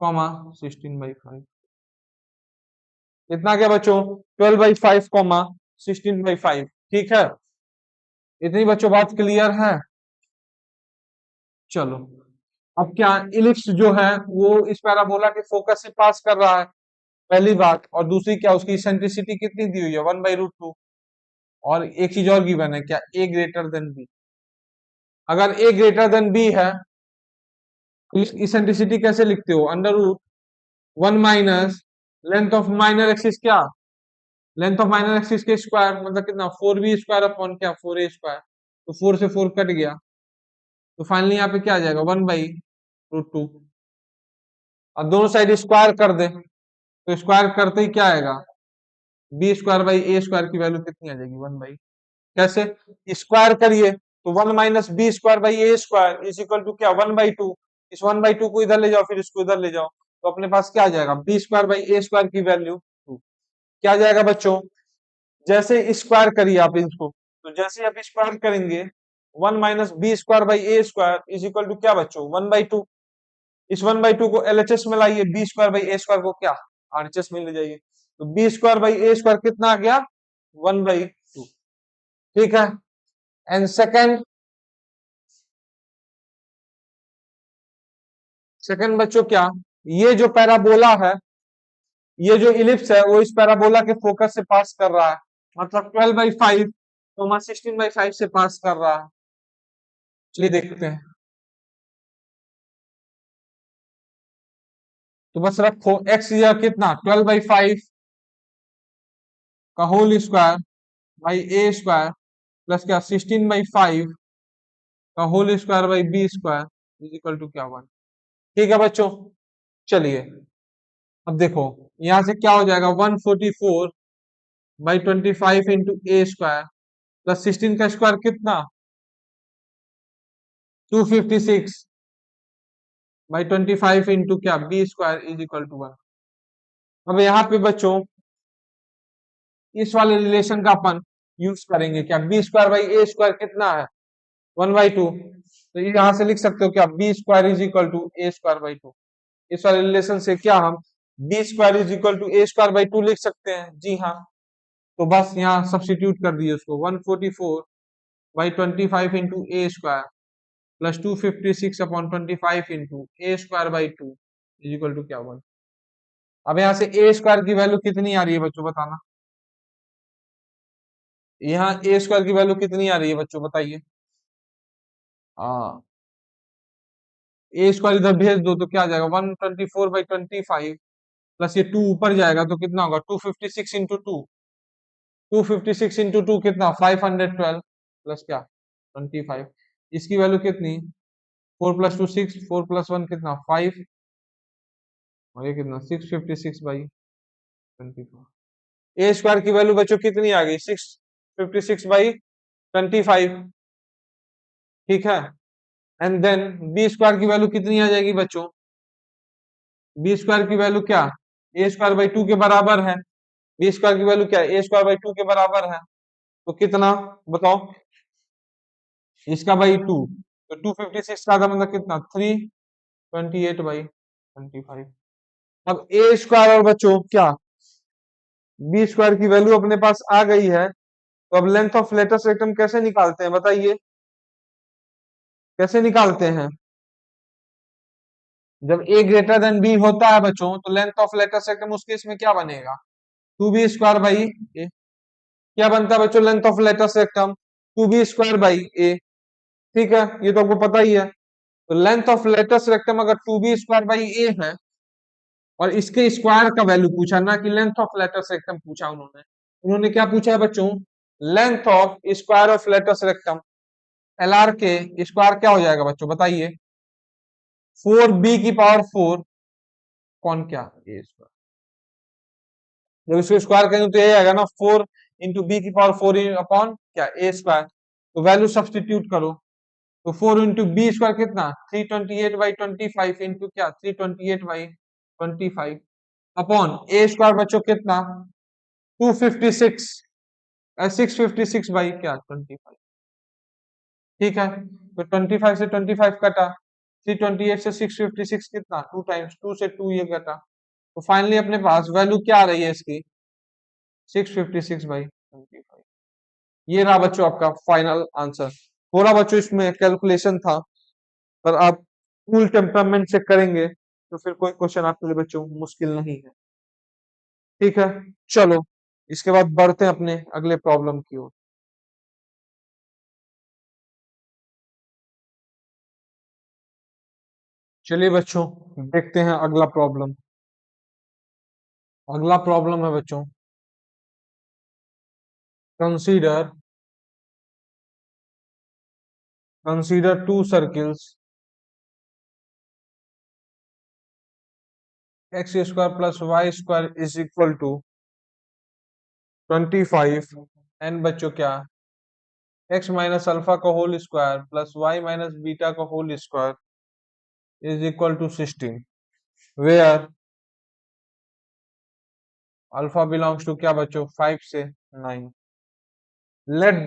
कॉमा 16/5, कितना आ गया बच्चों 12/5 कॉमा 16/5, ठीक है, इतनी बच्चों बात क्लियर है। चलो अब क्या इलिप्स जो है वो इस पैराबोला के फोकस से पास कर रहा है, पहली बात, और दूसरी क्या उसकी इसेंट्रिसिटी कितनी दी हुई है 1/√2, और एक चीज और गिवन है क्या ए ग्रेटर देन बी, अगर ए ग्रेटर देन बी है तो इसेंट्रिसिटी कैसे लिखते हो √1 minus length of minor axis क्या लेंथ ऑफ माइनर एक्सिस के स्क्वायर, मतलब कितना 4b² अपॉन क्या 4a², तो 4 से 4 कट गया, तो फाइनली यहाँ पे क्या आ जाएगा 1/√2, अब दोनों साइड स्क्वायर कर दे तो स्क्वायर करते ही क्या आएगा b²/a² की वैल्यू कितनी आ जाएगी 1/, कैसे स्क्वायर करिए तो 1 minus b²/a² is equal to क्या 1/2, इस 1/2 को इधर ले जाओ फिर इसको इधर ले जाओ, तो अपने पास क्या आ जाएगा b²/a² की वैल्यू 2, क्या आ जाएगा बच्चों जैसे स्क्वायर करिए आप इसको, तो जैसे आप स्क्वायर करेंगे 1 minus b²/a² is equal to क्या बच्चों 1/2, इस 1/2 को एलएचएस में लाइए b²/a² को क्या आरएचएस में ले जाइए, तो b²/a² कितना आ गया 1/2, ठीक है, एंड सेकंड बच्चों क्या ये जो पैराबोला है ये जो इलिप्स है वो इस पैराबोला के फोकस से पास कर रहा है, मतलब 12/5 तो 16/5 से पास कर रहा है, चलिए देखते हैं, तो बस रखो x कितना 12/5 का whole square by a² plus क्या 16/5 का whole square by b² is equal to क्या 1, ठीक है बच्चों, चलिए अब देखो यहां से क्या हो जाएगा 144/25 इंटू a² प्लस 16 का स्क्वायर कितना 256/25 इंटू क्या b² इज इक्वल टू 1, अब यहाँ पे बच्चों इस वाले रिलेशन का अपन यूज करेंगे क्या b²/a² कितना है 1/2, तो यहां से लिख सकते हो क्या b² is equal to a²/2, इस वाले रिलेशन से क्या हम b² is equal to a²/2 लिख सकते हैं, जी हाँ, तो बस यहाँ सब्स्टिट्यूट कर दिए उसको 144/25 into a² plus 256/25 into a²/2 is equal to क्या 1, अब यहाँ से a² की वैल्यू कितनी आ रही है बच्चों बताना, यहाँ a² की वैल्यू कितनी आ रही है बच्चों बताइए, a² इधर भेज दो तो क्या आ जाएगा 124/25 प्लस ये 2 ऊपर जाएगा तो कितना होगा 256 इंटू 2 कितना 512 प्लस क्या 25, इसकी वैल्यू कितनी 4 प्लस 2 6 4 प्लस 1 कितना 5 और ये कितना 656/24, a² की वैल्यू बच्चों कितनी आ गई 656/25, ठीक है, एंड देन बी स्क्वायर की वैल्यू कितनी आ जाएगी बच्चों? बी स्क्वायर की वैल्यू क्या, ए स्क्वायर बाई टू के बराबर है। बी स्क्वायर की वैल्यू क्या है, ए स्क्वायर बाई टू के बराबर है। तो कितना बताओ, इसका बाई टू, तो 256 का आधा मतलब कितना, 328 बाई 25। अब ए स्क्वायर और बच्चों क्या, बी स्क्वायर की वैल्यू अपने पास आ गई है, तो अब लेंथ ऑफ लेटेस्ट रेक्टम कैसे निकालते हैं बताइए, कैसे निकालते हैं? जब ए ग्रेटर देन बी होता है बच्चों, तो लेंथ ऑफ लेटेस्ट रेक्टम उस केस में क्या बनेगा, two b square by a. क्या बनता है बच्चों length of latus rectum, two b square by a. ठीक है, ये तो आपको पता ही है। तो लेंथ ऑफ लेटेस्ट रेक्टम अगर two b square by a है, और इसके स्क्वायर का वैल्यू पूछा, ना कि लेंथ ऑफ लेटेस्ट रेक्टम पूछा उन्होंने। उन्होंने क्या पूछा है बच्चों, length of square of latus rectum. LR के स्क्वायर क्या हो जाएगा बच्चों बताइए, 4b⁴ कौन क्या ए स्क्वायर, जब इसको स्क्वायर करेंगे तो ये आएगा ना 4 × b⁴ अपॉन क्या ए स्क्वायर। तो वैल्यू सब्सटीट्यूट करो, तो 4 × b² कितना 328/25 इंटू क्या 328/25 अपॉन ए स्क्वायर बच्चों कितना 256 656 बाई क्या 25। ठीक है, तो 25 से 25 कटा, 328 से 656 कितना 2 टाइम्स 2 से 2 ये कटा, तो फाइनली अपने पास वैल्यू क्या आ रही है इसकी 656/25। ये रहा बच्चों आपका फाइनल आंसर। थोड़ा बच्चों इसमें कैलकुलेशन था, पर आप कूल टेम्परामेंट से करेंगे तो फिर कोई क्वेश्चन आपके लिए बच्चों मुश्किल नहीं है। ठीक है, चलो इसके बाद बढ़ते हैं अपने अगले प्रॉब्लम की ओर। चलिए बच्चों देखते हैं अगला प्रॉब्लम। अगला प्रॉब्लम है बच्चों, consider consider two circles x² plus y² is equal to 25 and बच्चों क्या x माइनस अल्फा का whole square plus y minus beta का whole square is equal to 16, where alpha belongs to क्या बच्चों 5 से 9। Let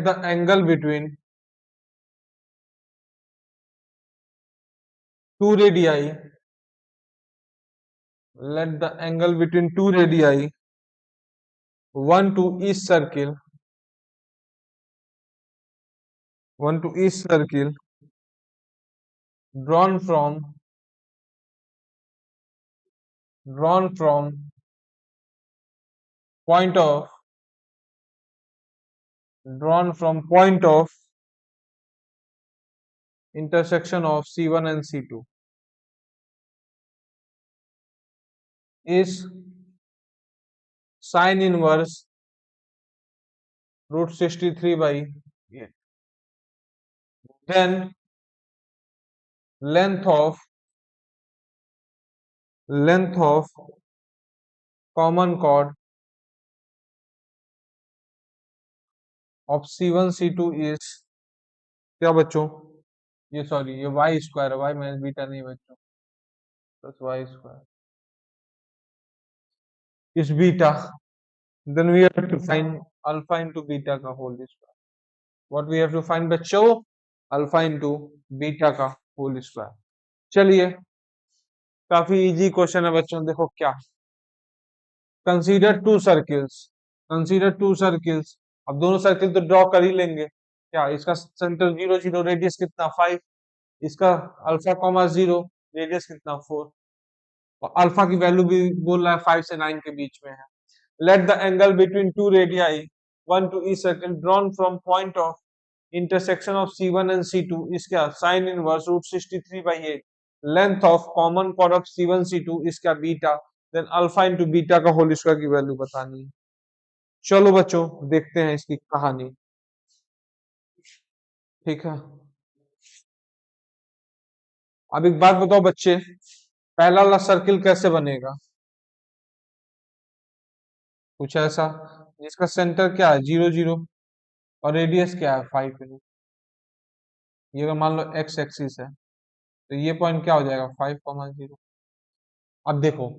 the angle between two radii let the angle between two radii, one to each circle, drawn from point of intersection of C1 and C2 is sin inverse √63/8. Then length of common chord of C1 C2 is क्या बच्चों, ये sorry ये y square है, y minus beta नहीं बच्चों, plus y² is beta. Then we have to find alpha into beta का whole square. What we have to find बच्चों, alpha into beta का whole square. चलिए काफी इजी क्वेश्चन है बच्चों, देखो क्या, कंसीडर टू सर्किल्स, अब दोनों सर्किल तो ड्रॉ कर ही लेंगे। क्या इसका सेंटर 0 0 रेडियस कितना 5, इसका अल्फा कॉमा 0 रेडियस कितना 4, और अल्फा की वैल्यू भी बोल रहा है 5 से 9 के बीच में है। Let the angle between two radii, one to each circle, drawn from point of intersection of C1 and C2 is क्या sin inverse √63/8। Length of common chord of C1 C2 is क्या beta, then alpha into beta का whole square की value बतानी है। चलो बच्चों देखते हैं इसकी कहानी। ठीक है, अब एक बात बताओ बच्चे, पहला वाला सर्किल कैसे बनेगा, कुछ ऐसा जिसका सेंटर क्या है 0 0 और रेडियस क्या है 5 यूनिट। ये अगर मान लो एक्स एक्सिस है तो ये पॉइंट क्या हो जाएगा 5 0। अब देखो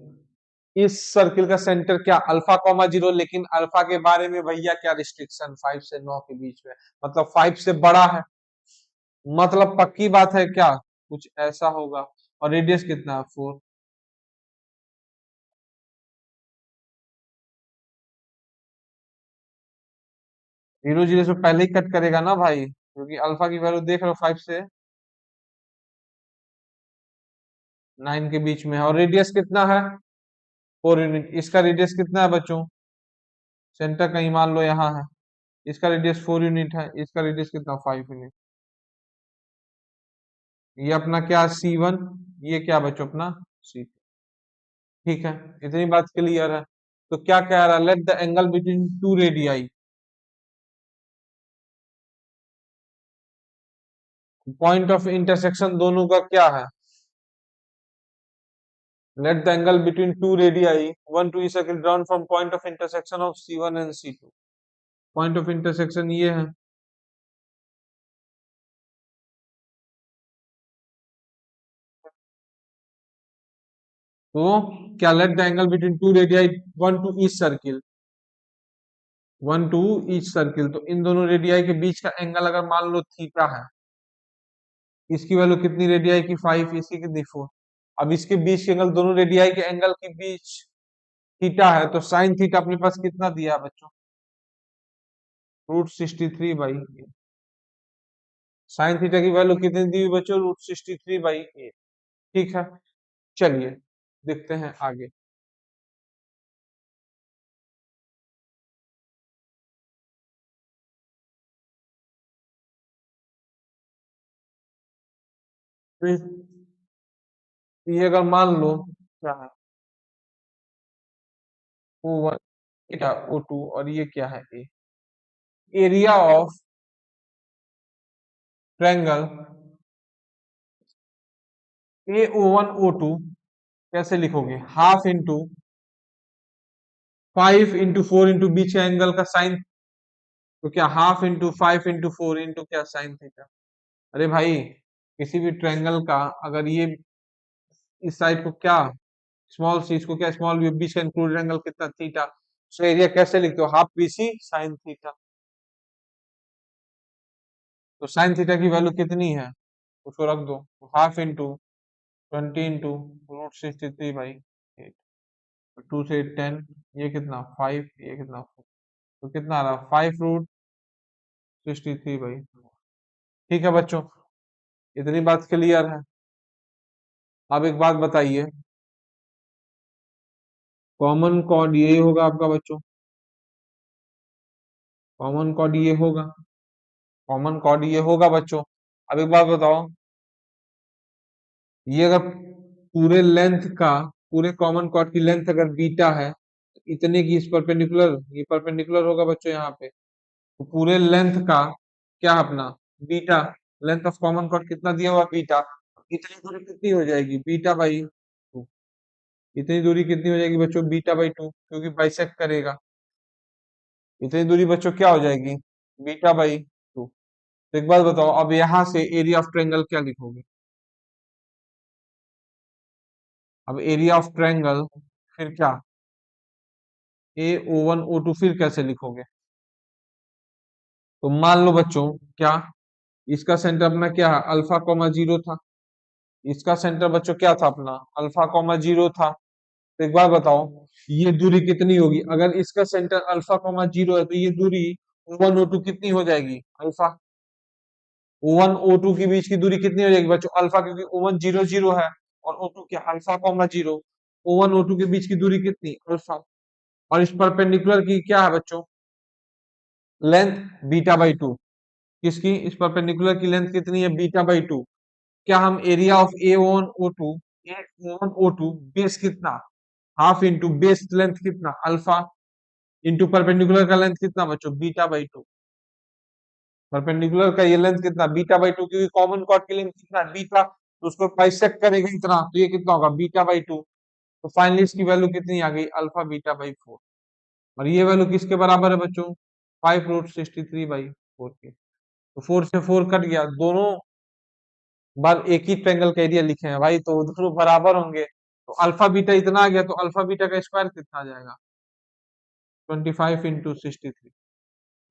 इस सर्किल का सेंटर क्या अल्फा 0, लेकिन अल्फा के बारे में भैया क्या रिस्ट्रिक्शन 5 से 9 के बीच में, मतलब 5 से बड़ा है, मतलब पक्की बात है क्या कुछ ऐसा होगा। और रेडियस कितना है 4। 0 0 से पहले ही कट करेगा ना भाई, क्योंकि अल्फा की वैल्यू देख रहे हो 5 से 9 के बीच में है। और रेडियस कितना है 4 यूनिट। इसका रेडियस कितना है बच्चों, सेंटर कहीं मान लो यहाँ है, इसका रेडियस 4 यूनिट है, इसका रेडियस कितना 5 यूनिट। ये अपना क्या C1, ये क्या बच्चों अपना C। ठीक है, इतनी बात क्लियर है। तो क्या कह रहा है, late the angle between two radii, point of intersection दोनों का क्या है। Late the angle between two radii 1 2 circle drawn from point of intersection of C1 and C2। Point of intersection ये है। तो क्या late the angle between two radii 1 2 each circle, 1 2 each circle, तो इन दोनों रेडियाई के बीच का एंगल अगर मान लो थीटा है, इसकी वैल्यू कितनी रेडियाई की 5, इसकी कितनी 4। अब इसके बीच के एंगल, दोनों रेडियाई के एंगल के बीच थीटा है, तो साइन थीटा अपने पास कितना दिया है बच्चों, √63 बाई ए। साइन थीटा की वैल्यू कितनी दी हुई बच्चों, √63 बाई ए। ठीक है, चलिए देखते हैं आगे। फिर ये अगर मान लो क्या है O1, क्या O2, और ये क्या है ए। Area of triangle AO1 O2 कैसे लिखोगे, हाफ इंटू 5 इंटू 4 इंटू बीच का एंगल का साइन, तो क्या हाफ इंटू 5 इंटू 4 इंटू क्या साइन थीटा। अरे भाई किसी भी ट्रायंगल का अगर ये इस साइड को क्या स्मॉल सी, इसको क्या स्मॉल बी, बीच का इंक्लूडेड एंगल कितना थीटा, तो एरिया कैसे लिखते हो हाफ BC साइन थीटा। तो साइन थीटा की वैल्यू कितनी है उसको रख दो, हाफ इंटू 20 इंटू √63 बाई 8, 2 से 10, ये कितना 5, ये कितना 4, तो कितना आ रहा 5 √63 बाई। ठीक है बच्चों, इतनी बात क्लियर है। अब एक बात बताइए, कॉमन कॉर्ड ये होगा आपका बच्चों, कॉमन कॉर्ड ये होगा, कॉमन कॉर्ड ये होगा बच्चों। अब एक बात बताओ, ये अगर पूरे लेंथ का, पूरे कॉमन कॉर्ड की लेंथ अगर बीटा है, तो इतने की इस परपेंडिकुलर, ये परपेंडिकुलर होगा बच्चों यहाँ पे, तो पूरे लेंथ का क्या अपना beta, length of common chord कितना दिया हुआ बीटा, इतनी दूरी कितनी हो जाएगी बीटा बाई 2। इतनी दूरी कितनी हो जाएगी बच्चों बीटा बाई 2, क्योंकि बाइसेक्ट करेगा। इतनी दूरी बच्चों क्या हो जाएगी बीटा बाई 2। तो एक बात बताओ, अब यहां से एरिया ऑफ ट्रायंगल क्या लिखोगे, अब एरिया ऑफ ट्रायंगल फिर क्या AO1 O2 फिर कैसे लिखोगे। तो मान लो बच्चों क्या इसका सेंटर अपना क्या है अल्फा 0 था, इसका सेंटर बच्चों क्या था अपना अल्फा 0 था। तो एक बार बताओ ये दूरी कितनी होगी, अगर इसका सेंटर अल्फा 0 है तो ये दूरी O1 O2 कितनी हो जाएगी अल्फा, O1 O2 के बीच की दूरी कितनी हो जाएगी बच्चों अल्फा, क्योंकि O1 0 0 है और O2 क्या अल्फा 0, O1 O2 के बीच की दूरी कितनी अल्फा, और इस परपेंडिकुलर की क्या है बच्चों लेंथ बीटा बाई 2। किसकी, इस परपेंडिकुलर की लेंथ कितनी है बीटा बाई 2। क्या हम area of A1 O2 base कितना हाफ इंटू बेस लेंथ कितना अल्फा इंटू परपेंडिकुलर का लेंथ कितना बच्चों बीटा बाई 2। परपेंडिकुलर का ये लेंथ कितना बीटा बाई 2, क्योंकि कॉमन कॉर्ड की लेंथ कितना है बीटा, तो उसको बाइसेक्ट करेगा इतना, तो ये कितना होगा बीटा बाई 2। तो फाइनली इसकी वैल्यू कितनी आ गई अल्फा बीटा बाई 4। और ये वैल्यू किसके बराबर है बच्चों? 5√63/4 के। तो 4 से 4 कट गया, दोनों बार एक ही ट्रायंगल का एरिया लिखे हैं भाई, तो दोनों बराबर होंगे। तो अल्फा बीटा इतना आ गया, तो अल्फा बीटा का स्क्वायर कितना आ जाएगा? 25 × 63।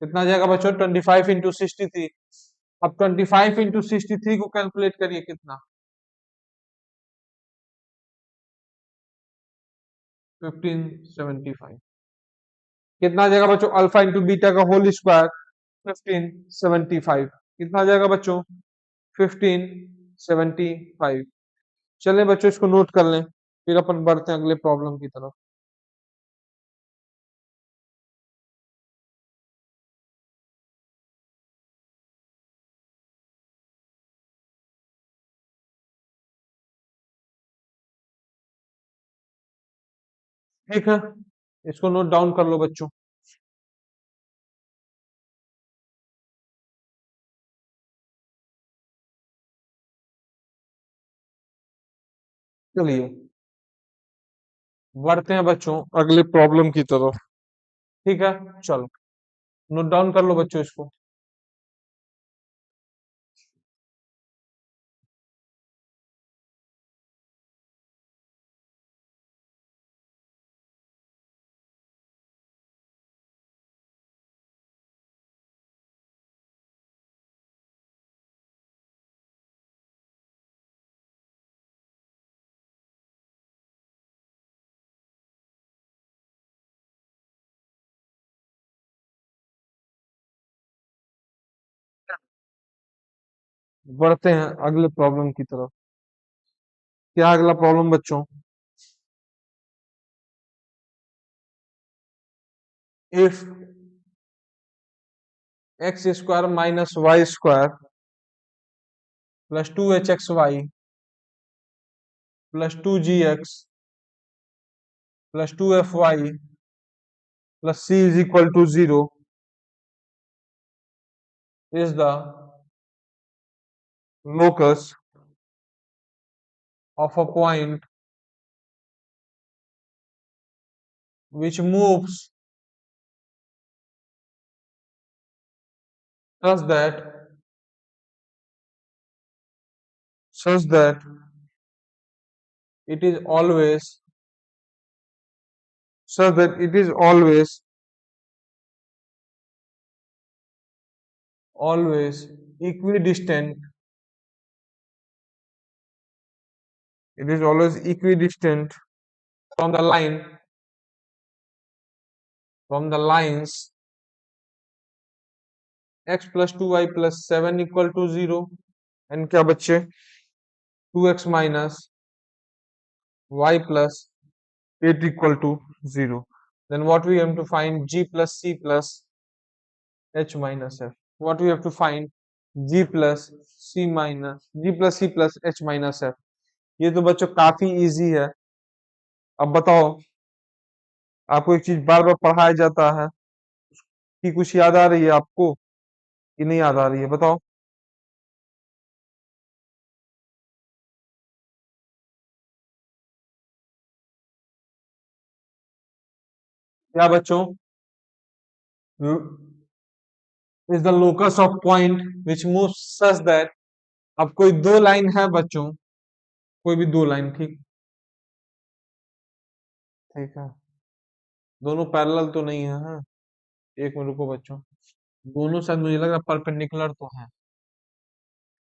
कितना आ जाएगा बच्चों? 25 × 63। अब 25 × 63 को कैलकुलेट करिए कितना? 1575। कितना आ जाएगा बच्चों? अल्फा इंटू बीटा का होल स्क्वायर 1575। कितना आ जाएगा बच्चों? 1575। चलें बच्चों, इसको नोट कर लें, फिर अपन बढ़ते हैं अगले प्रॉब्लम की तरफ। ठीक है, इसको नोट डाउन कर लो बच्चों। चलिए बढ़ते हैं बच्चों अगले प्रॉब्लम की तरफ। ठीक है, चलो नोट डाउन कर लो बच्चों इसको। बढ़ते हैं अगले प्रॉब्लम की तरफ। क्या अगला प्रॉब्लम बच्चों? If x² minus y² plus 2hxy plus 2gx plus 2fy plus c is equal to 0 is the locus of a point which moves such that such that it is always such that it is always equidistant. It is always equidistant from the lines x plus 2y plus 7 equal to 0 and क्या बच्चे 2x minus y plus 8 equal to 0. Then what we have to find? G plus C plus h minus f. What we have to find? G plus C plus h minus f. ये तो बच्चों काफी easy है। अब बताओ, आपको एक चीज बार बार पढ़ाया जाता है कि कुछ याद आ रही है आपको कि नहीं याद आ रही है? बताओ। क्या बच्चों? Is the locus of point which move such that. अब कोई दो लाइन है बच्चों, कोई भी दो लाइन, ठीक ठीक है, दोनों पैरेलल तो नहीं है, हाँ? एक मिनट रुको बच्चों, दोनों शायद मुझे लग रहा है परपेंडिकुलर तो है।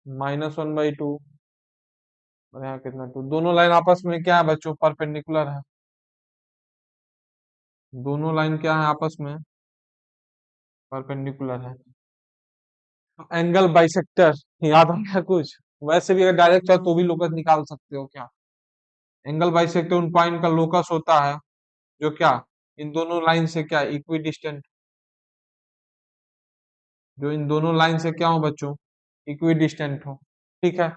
-1/2 और यहाँ कितना 2, दोनों लाइन आपस में क्या है बच्चों? परपेंडिकुलर है। दोनों लाइन क्या है आपस में? परपेंडिकुलर है। एंगल बाइसेक्टर याद आ गया कुछ? वैसे भी अगर डायरेक्ट चाहो तो भी लोकस निकाल सकते हो क्या? एंगल बाइसेक्टर उन पॉइंट का लोकस होता है जो क्या इन दोनों लाइन से क्या इक्वी डिस्टेंट, जो इन दोनों लाइन से क्या हो बच्चों? इक्वी डिस्टेंट हो। ठीक है,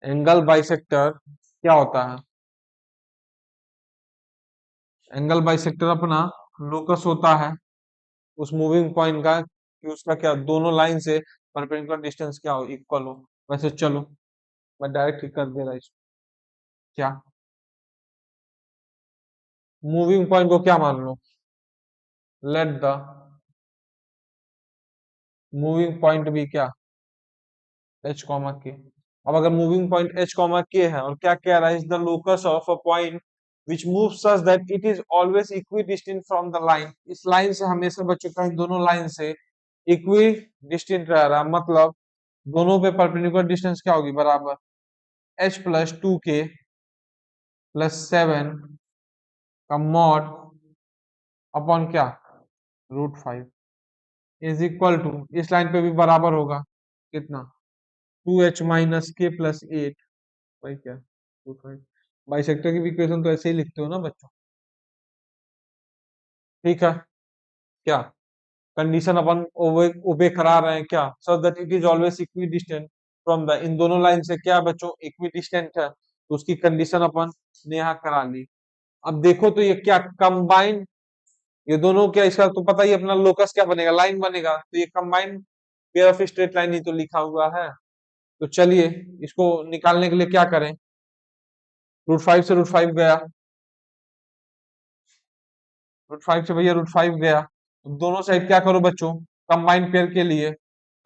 एंगल बाइसेक्टर क्या होता है? एंगल बाइसेक्टर अपना लोकस होता है उस मूविंग पॉइंट का कि उसका क्या दोनों लाइन से परपेंडिकुलर डिस्टेंस क्या हो? इक्वल हो। वैसे चलो मैं डायरेक्ट ही कर दे रहा इसको। क्या मूविंग पॉइंट को क्या मान लो, लेट द मूविंग पॉइंट भी क्या, एच कॉमा के। अब अगर मूविंग पॉइंट एच कॉमा के है और क्या कह रहा है, is the locus of a point which move such that it is always equidistant from the line, इस लाइन से हमेशा बच्चों का दोनों लाइन से इक्वी डिस्टेंट रह रहा, मतलब दोनों पे परपेंडिकुलर डिस्टेंस क्या होगी, बराबर h plus two k plus seven का मॉड अपॉन क्या, root five is equal to, इस लाइन पे भी बराबर होगा कितना, two h minus k plus eight भाई क्या, रूट फाइव। बाइसेक्टर की इक्वेशन तो ऐसे ही लिखते हो ना बच्चों, ठीक है। क्या कंडीशन अपन ओबे करा रहे हैं, क्या so that it is always equidistant from the, इन दोनों लाइन से क्या बच्चों इक्वी डिस्टेंट है, तो उसकी कंडीशन अपन ने यहाँ करा ली। अब देखो तो ये क्या कंबाइन, ये दोनों क्या, इसका तो पता ही अपना लोकस क्या बनेगा, लाइन बनेगा, तो ये combine pair of straight line ही तो लिखा हुआ है। तो चलिए इसको निकालने के लिए क्या करें, रूट फाइव से रूट फाइव गया, रूट फाइव से भैया रूट फाइव गया, तो दोनों साइड क्या करो बच्चों, कंबाइन पेयर के लिए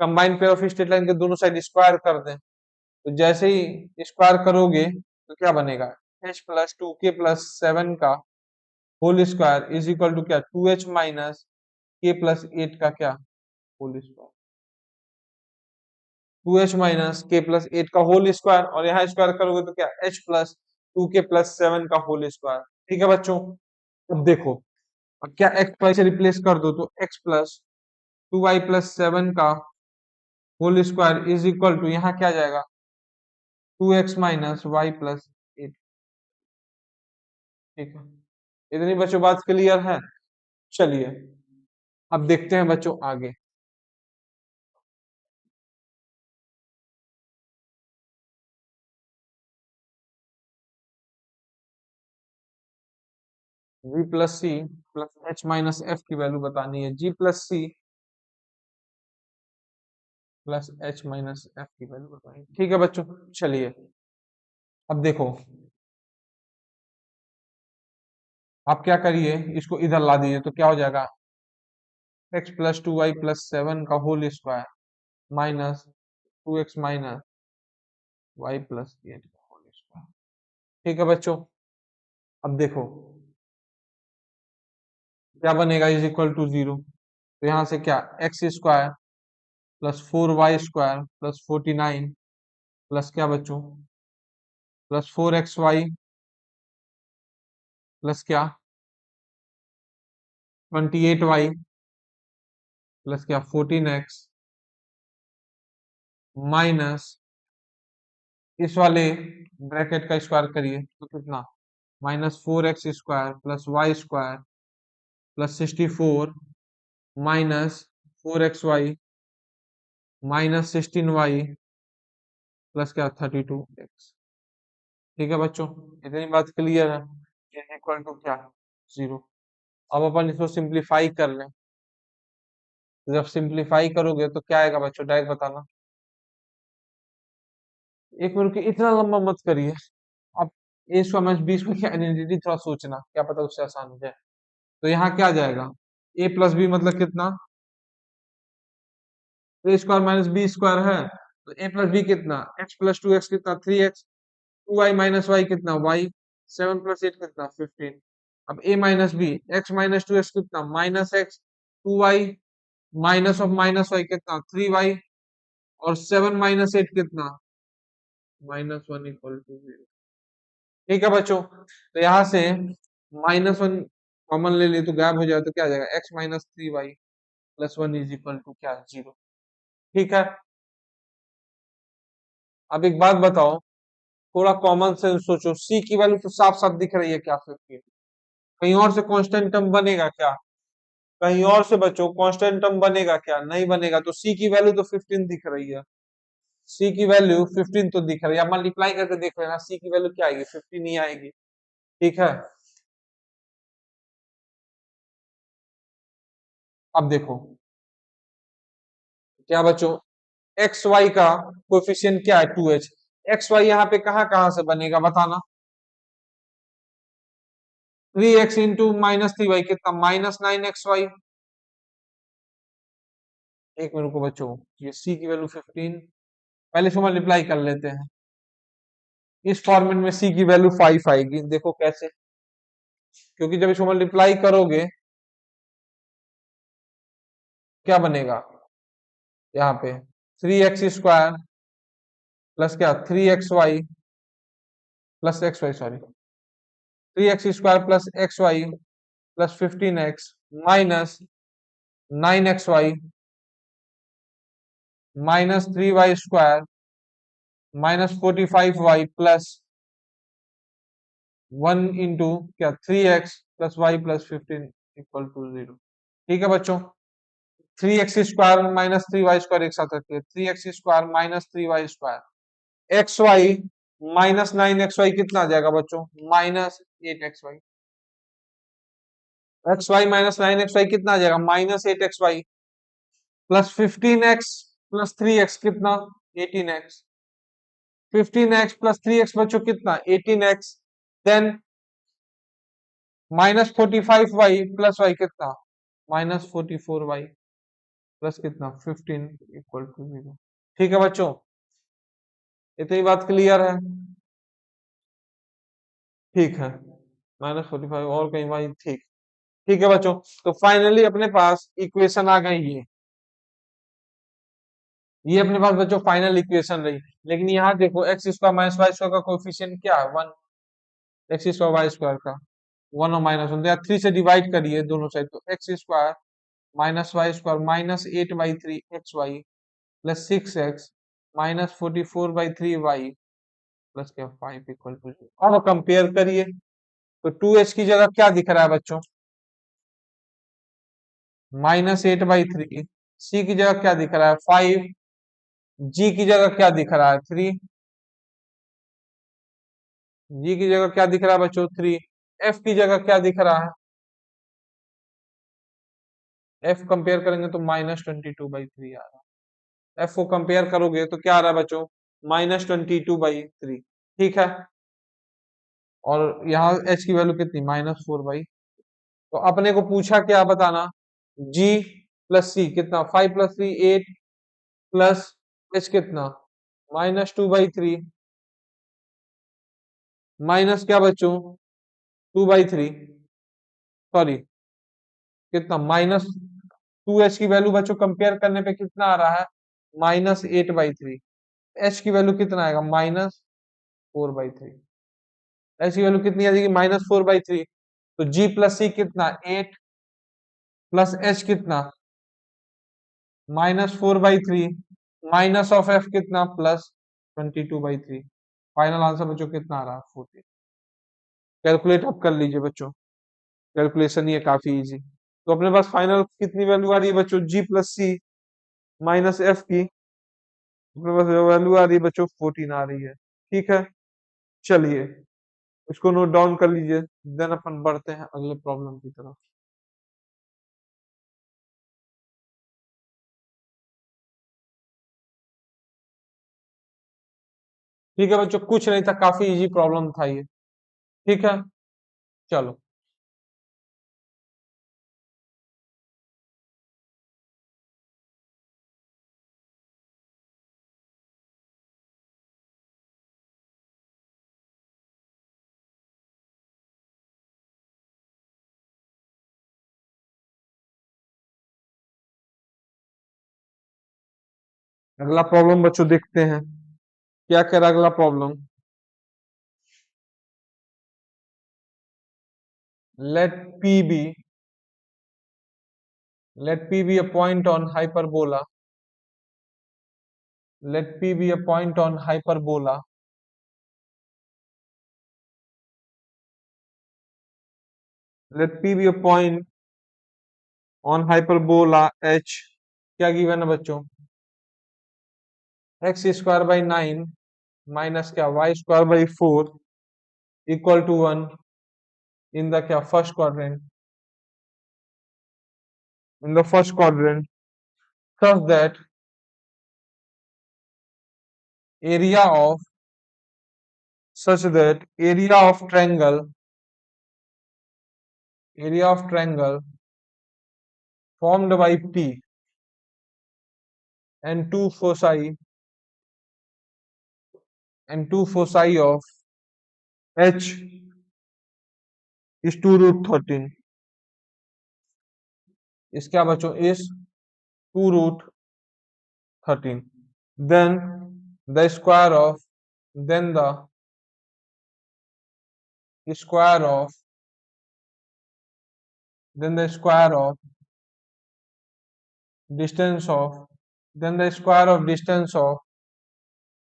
combine pair of straight line के दोनों साइड स्क्वायर कर दें, तो जैसे ही स्क्वायर करोगे तो क्या बनेगा, h plus two k plus seven का whole square is equal to क्या, two h minus k plus eight का क्या whole square, two h minus k plus eight का होल स्क्वायर, और यहाँ स्क्वायर करोगे तो क्या h plus two k plus seven का होल स्क्वायर। ठीक है बच्चों, अब देखो, अब क्या एक्स वाई से रिप्लेस कर दो, तो x plus two y plus seven का whole square is equal to, यहाँ क्या जाएगा, two x minus y plus eight. ठीक है, इतनी बच्चों बात क्लियर है। चलिए अब देखते हैं बच्चों आगे, g plus c plus h minus f की वैल्यू बतानी है, g plus c plus h minus f की वैल्यू बतानी है। ठीक है बच्चों, चलिए अब देखो, आप क्या करिए, इसको इधर ला दीजिए तो क्या हो जाएगा, x plus two y plus seven का whole square minus two x minus y plus eight का होल स्क्वायर। ठीक है बच्चों, अब देखो क्या बनेगा, इज इक्वल टू जीरो, तो यहाँ से क्या x square plus four y square plus forty nine plus क्या बच्चों, plus four x y plus क्या ट्वेंटी एट वाई प्लस क्या फोर्टीन एक्स माइनस, इस वाले ब्रैकेट का स्क्वायर करिए तो कितना, minus four x square plus y square plus sixty four minus four x y minus sixteen y plus क्या thirty two x. ठीक है बच्चों, इतनी बात क्लियर है, इक्वल टू क्या, जीरो। अब अपन इसको सिंप्लीफाई कर लें, तो जब सिंप्लीफाई करोगे तो क्या आएगा बच्चों, डायरेक्ट बताना, एक मिनट की इतना लंबा मत करिए, अब ए स्क्वायर माइनस बी स्क्वायर की आइडेंटिटी थोड़ा सोचना, क्या पता उससे आसान हो जाए। तो यहाँ क्या जाएगा, ए प्लस बी मतलब कितना, a square minus b square है, तो ए प्लस बी कितना, एक्स प्लस टू एक्स कितना three x, two y minus y कितना वाई, सेवन प्लस एट कितना फिफ्टीन। अब a minus b, x minus two x कितना minus x, two y minus of minus y कितना three y, और seven minus eight कितना minus one equal to zero. ठीक है बच्चों, तो यहाँ से माइनस वन कॉमन ले लिए तो गायब हो जाए, तो क्या आ जाएगा x minus three y plus one is equal to क्या, जीरो। ठीक है, अब एक बात बताओ, थोड़ा कॉमन सेंस सोचो, सी की वैल्यू तो साफ साफ दिख रही है क्या 15, कहीं और से कांस्टेंट टर्म बनेगा क्या, कहीं और से बच्चों कांस्टेंट टर्म बनेगा क्या, नहीं बनेगा, तो सी की वैल्यू तो 15 दिख रही है, सी की वैल्यू 15 तो दिख रही है, आप मल्टीप्लाई करके देख लेना, सी की वैल्यू क्या आएगी 15 ही आएगी। ठीक है, अब देखो क्या बच्चों, एक्स वाई का कोएफिशिएंट क्या है, टू एच, एक्स वाई यहाँ पे कहाँ कहाँ से बनेगा बताना, 3x इंटू -3y कितना, -9xy। एक मिनट को बच्चों, ये c की वैल्यू 15, पहले से मल्टीप्लाई कर लेते हैं। इस फॉर्मेट में c की वैल्यू 5 आएगी, देखो कैसे, क्योंकि जब इसको मल्टीप्लाई करोगे क्या बनेगा, यहाँ पे 3x² प्लस क्या 3xy plus xy, sorry 3x² plus xy plus 15x minus 9xy minus 3y² minus 45y plus 1 into क्या 3x plus y plus 15 equal to 0। ठीक है बच्चों, 3x² माइनस 3y² एक साथ रखिए, 3x² minus 3y², xy minus 9xy कितना आ जाएगा बच्चों, -8xy। xy माइनस 9xy कितना आ जाएगा, -8xy plus 15x plus 3x कितना, 18x। 15x प्लस 3x बच्चों कितना, 18x। Then -45y plus y कितना, -44y प्लस कितना 15 इक्वल टू 0। ठीक है बच्चों, इतनी बात क्लियर है। ठीक है, -45 और कहीं भाई, ठीक। ठीक है बच्चों, तो फाइनली अपने पास इक्वेशन आ गई है, ये अपने पास बच्चों फाइनल इक्वेशन रही। लेकिन यहाँ देखो x² माइनस y² का कोएफिशिएंट क्या है, 1। x² y² का 1 और -1, तो 3 से डिवाइड करिए दोनों साइड, तो x² minus y² -8/3xy plus 6x minus 44/3y plus क्या 5 इक्वल टू 0। अब कंपेयर करिए, तो 2h की जगह क्या दिख रहा है बच्चों, -8/3। c की जगह क्या दिख रहा है 5। g की जगह क्या दिख रहा है 3। g की जगह क्या दिख रहा है बच्चों 3। f की जगह क्या दिख रहा है, f कंपेयर करेंगे तो -22/3 आ रहा है। f को कंपेयर करोगे तो क्या आ रहा है बच्चों, -22/3। ठीक है, और यहाँ h की वैल्यू कितनी, -4/। तो अपने को पूछा क्या बताना, g प्लस c कितना, 5 प्लस 3 8 प्लस h कितना -2/3 माइनस क्या बच्चों 2/3, सॉरी कितना -2h की वैल्यू बच्चों कंपेयर करने पे कितना आ रहा है, -8/3। h की वैल्यू कितना आएगा, -4/3। h की वैल्यू कितनी आ जाएगी, -4/3। तो g प्लस c कितना 8 प्लस h कितना -4/3 माइनस ऑफ f कितना +22/3। फाइनल आंसर बच्चों कितना आ रहा है 14। कैलकुलेट आप कर लीजिए बच्चों, कैलकुलेशन ये काफी इजी। तो अपने पास फाइनल कितनी वैल्यू आ रही है बच्चों, g प्लस सी माइनस एफ की अपने पास वैल्यू आ रही है बच्चों 14 आ रही है। ठीक है, चलिए इसको नोट डाउन कर लीजिए, देन अपन बढ़ते हैं अगले प्रॉब्लम की तरफ। ठीक है बच्चों, कुछ नहीं था, काफी इजी प्रॉब्लम था ये। ठीक है, चलो। अगला प्रॉब्लम बच्चों देखते हैं, क्या कह रहा है अगला problem. let p be let p be a point on hyperbola, let p be a point on hyperbola let p be a point on hyperbola h। क्या गिवन है बच्चों, x²/9 माइनस क्या y²/4 equal to 1 in the क्या first quadrant, in the first quadrant, such that area of such that area of triangle area of triangle formed by P and two foci of H is 2 √13. इस क्या बच्चों, इस 2 √13. then the square of then the square of then the square of distance of distance of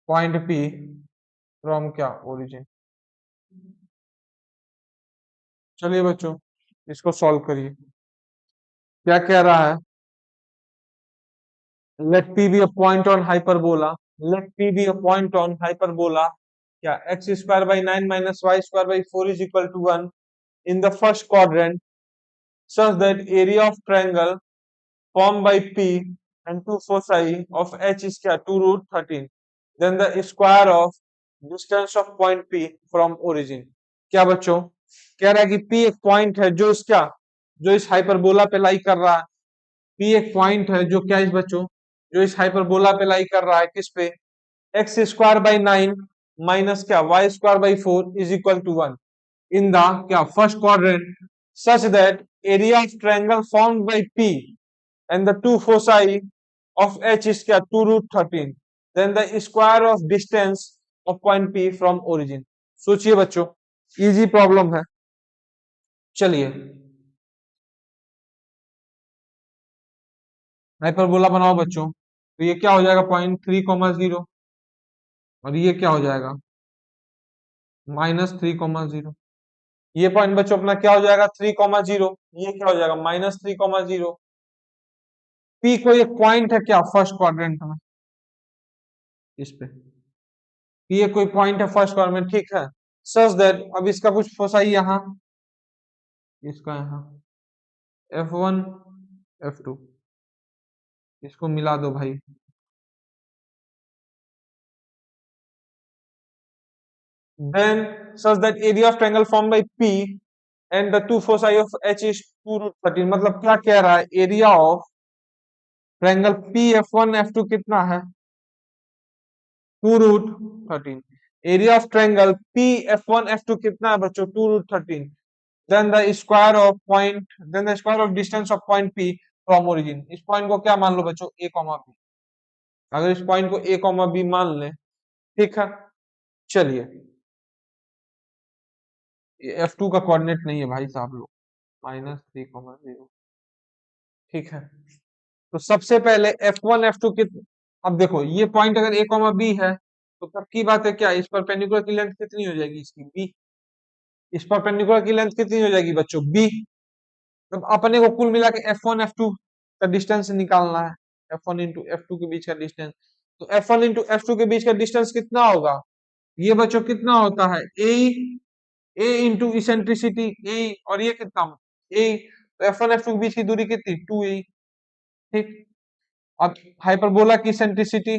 point P from क्या, origin. चलिए बच्चों इसको solve करिए. क्या कह रहा है? let P be a point on hyperbola. Let P be a point on hyperbola. क्या x square by 9 minus y square by 4 is equal to 1 in the first quadrant, such that area of triangle formed by P and two foci of H is क्या, 2 √13. Then the square of distance of point P from origin. क्या बच्चों कह रहा है कि P एक point है जो इसका जो इस हाइपरबोला पे लाई कर रहा है. P एक पॉइंट है जो क्या इस बच्चों जो इस हाइपरबोला पे लाई कर रहा है किस पे, एक्स स्क्वायर बाई 9 माइनस क्या y square by 4 is equal to 1 in the क्या first quadrant, such that area of triangle formed by P and the two foci of H is क्या 2 √13. then the square of distance of point P from origin. सोचिए बच्चों easy problem है. चलिए hyperbola बनाओ बच्चों. तो ये क्या हो जाएगा, 0.3, और ये क्या हो जाएगा -3, ये पॉइंट बच्चों अपना क्या हो जाएगा 3, 0. ये क्या हो जाएगा -3, P कोई एक पॉइंट है क्या फर्स्ट क्वाड्रेंट में, इस पे P एक कोई पॉइंट है फर्स्ट क्वाड्रेंट में, ठीक है. सच दैट अब इसका कुछ फोसाई यहाँ, इसका यहाँ F1 F2, इसको मिला दो भाई. then such that area of triangle formed by P and the two foci of H is 2 √13. मतलब क्या कह रहा है, area of triangle PF1 F2 कितना है 2 √13. Area of triangle PF1 F2 कितना है बच्चों 2 √13. then the square of distance of point P from origin. इस पॉइंट को क्या मान लो बच्चों A, B. अगर इस पॉइंट को A, B मान लें, ठीक है. चलिए F2 का कोऑर्डिनेट नहीं है भाई साहब लोग, -3, 0, ठीक है. तो सबसे पहले F1 F2 कितने, अब देखो ये पॉइंट अगर A, B है तो तब की बात है क्या, इस परपेंडिकुलर की लेंथ कितनी हो जाएगी इसकी B. इस परपेंडिकुलर की लेंथ कितनी हो जाएगी बच्चों B. तो अपने को कुल मिला के F1 F2 का डिस्टेंस निकालना है, F1 इंटू F2 के बीच का डिस्टेंस. तो F1 इंटू F2 के बीच का डिस्टेंस कितना होगा, ये बच्चों कितना होता है A इंटू इसेंट्रिसिटी A, और ये कितना A. तो F1 F2 के बीच की दूरी कितनी 2A, ठीक. अब हाइपरबोला की इसेंट्रिसिटी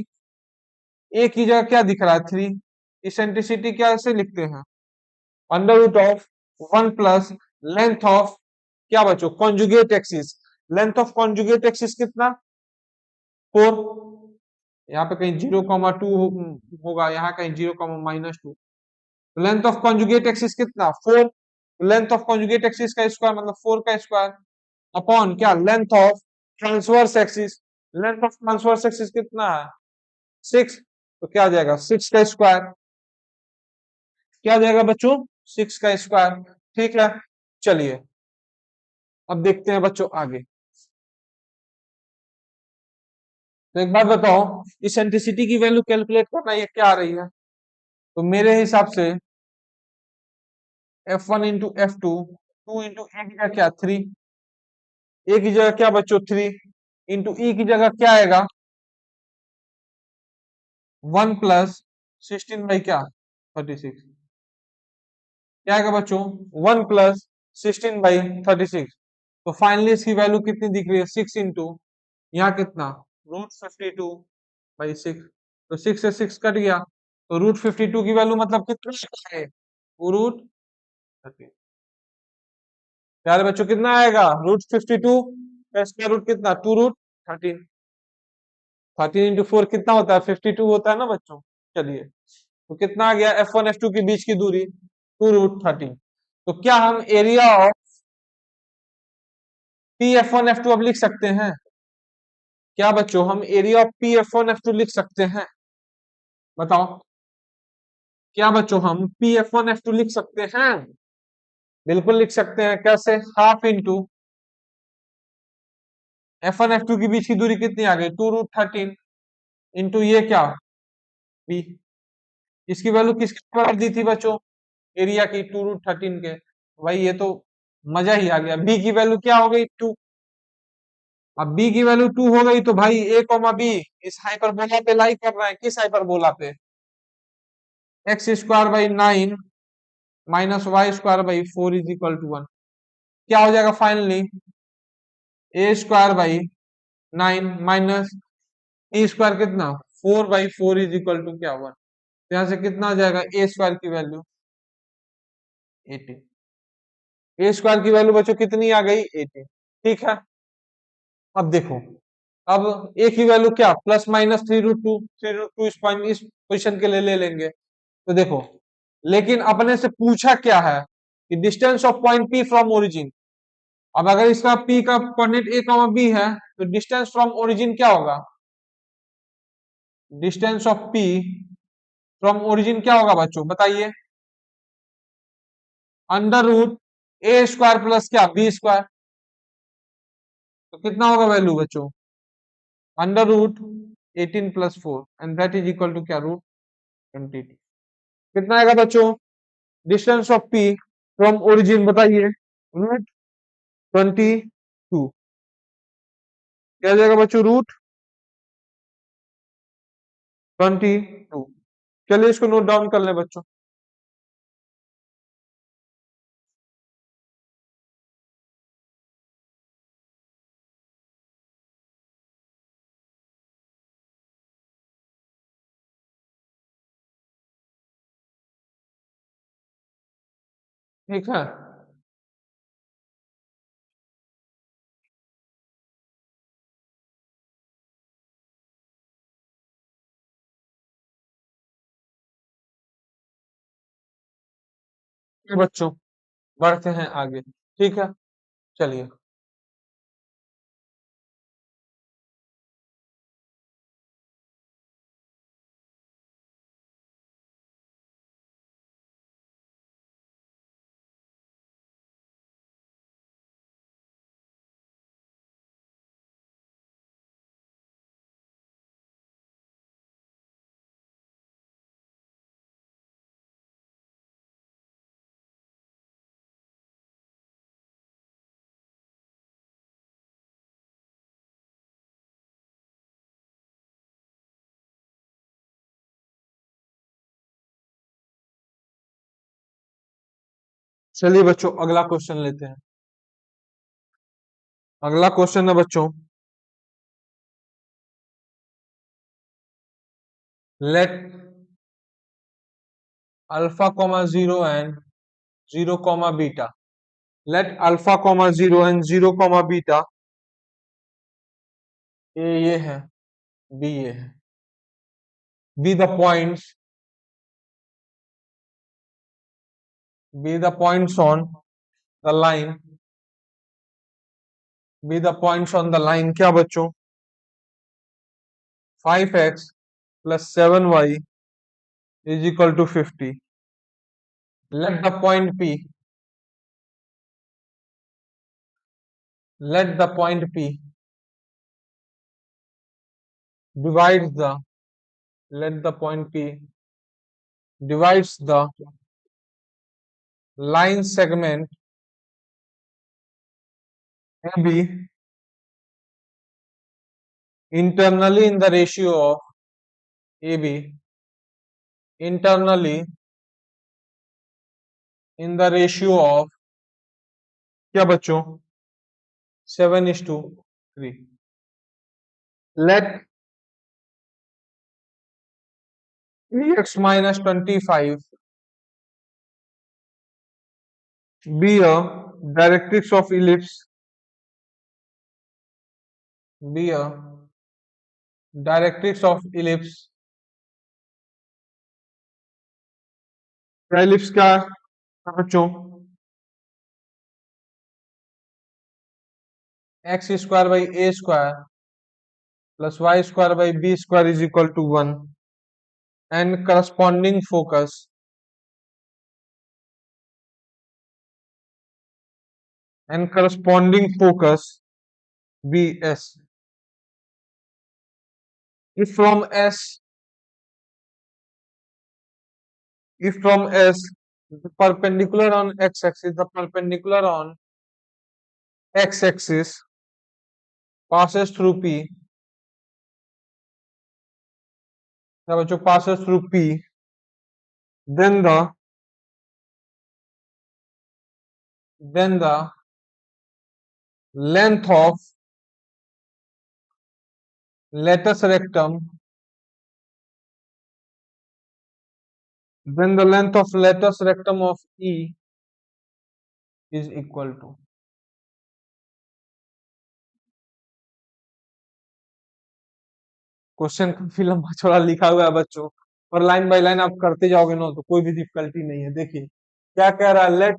A की जगह क्या दिख रहा है 3. इसेंट्रिसिटी क्या से लिखते हैं √1 प्लस लेंथ ऑफ क्या बच्चों conjugate axis. Length of conjugate axis कितना 4. यहाँ पे कहीं 0,2 होगा, यहाँ कहीं 0,-2. लेंथ ऑफ कॉन्जुगेट एक्सिस कितना 4. लेंथ ऑफ कॉन्जुगेट एक्सिस का स्क्वायर मतलब 4 का स्क्वायर अपॉन क्या length of transverse axis. Length of transverse axis कितना है 6. तो क्या आ जाएगा 6 का स्क्वायर, क्या आ जाएगा बच्चों 6 का स्क्वायर, ठीक है. चलिए अब देखते हैं बच्चों आगे. तो एक बात बताओ इसेंट्रिसिटी की वैल्यू कैलकुलेट करना, ये क्या आ रही है. तो मेरे हिसाब से F1 इंटू F2 2 इंटू ए की जगह क्या 3, ए की जगह क्या बच्चों 3 इंटू ई की जगह क्या आएगा 1 प्लस 16 बाई क्या 36. क्या आएगा बच्चों 1 प्लस 16 बाई 36. तो फाइनली इसकी वैल्यू कितनी दिख रही है 6 इंटू यहाँ कितना √52/6. तो 6 से 6 कट गया, तो √52 की वैल्यू मतलब कितना है √30. प्यारे बच्चों कितना आएगा, √52 का स्क्वायर रूट कितना, 2√13। 13 × 4 कितना होता है, 52 होता है ना बच्चों। चलिए तो कितना आ गया, F1 F2 के बीच की दूरी 2√13। तो क्या हम area of P F1 F2 अब लिख सकते हैं? क्या बच्चों हम area of P F1 F2 लिख सकते हैं? बताओ, क्या बच्चों हम पी F1 F2 लिख सकते हैं? बिल्कुल लिख सकते हैं। कैसे, हाफ इंटू F1 F2 के बीच की दूरी कितनी आ गई, 2√13 इंटू ये क्या, बी। इसकी वैल्यू किसके बराबर दी थी बच्चों, एरिया की, 2√13 के। भाई ये तो मजा ही आ गया। बी की वैल्यू क्या हो गई, 2। अब बी की वैल्यू 2 हो गई तो भाई ए कॉमा बी इस हाइपरबोला पे लाई कर रहा है। किस हाइपरबोला पे, x² / 9 -y² / 4 = 1। क्या हो जाएगा फाइनली, a² / 9 माइनस e² कितना, 4/4 = क्या, 1। यहां से कितना आ जाएगा, a² की वैल्यू 18। a² की वैल्यू बच्चों कितनी आ गई, 18। ठीक है, अब देखो, अब a की वैल्यू क्या, ±3√2। 3√2 इस पोजिशन के लिए ले लेंगे। तो देखो, लेकिन अपने से पूछा क्या है कि distance of point P from origin. अब अगर इसका P का कोऑर्डिनेट a, B है तो डिस्टेंस फ्रॉम ओरिजिन क्या होगा, distance of P from origin क्या होगा बच्चों, बताइए, √a² प्लस क्या, B²। तो कितना होगा वैल्यू बच्चों, √18 + 4 and that is equal to क्या, √22। कितना आएगा बच्चों, distance of P from origin बताइए, √22। क्या आ जाएगा बच्चों, √22। चलिए इसको नोट डाउन कर ले बच्चों। ठीक है, तो बच्चों बढ़ते हैं आगे। ठीक है, चलिए, चलिए बच्चों अगला क्वेश्चन लेते हैं। अगला क्वेश्चन है बच्चों, let α, 0 and 0, beta. Let α, 0 and 0, beta, ये है, बी ये है, be the points, be the points on the line, be the points on the line क्या बच्चों, 5x + 7y = 50। Let the point P, let the point P divides the, let the point P divides the line segment AB internally in the ratio of AB internally in the ratio of क्या बच्चों, 7:3। Let x - 25 be a directrix of ellipse, be a directrix of ellipse. Ellipse क्या है बच्चों? X square by a square plus y square by b square is equal to 1 and corresponding focus bs. If from S, if from S, the perpendicular on x-axis, the perpendicular on x-axis passes through P, बच्चों passes through P, then the length of latus rectum, then the length of latus rectum of E is equal to। Question काफी लंबा चौड़ा लिखा हुआ है बच्चों, और line by line आप करते जाओगे ना तो कोई भी डिफिकल्टी नहीं है। देखिए क्या कह रहा है, लेट,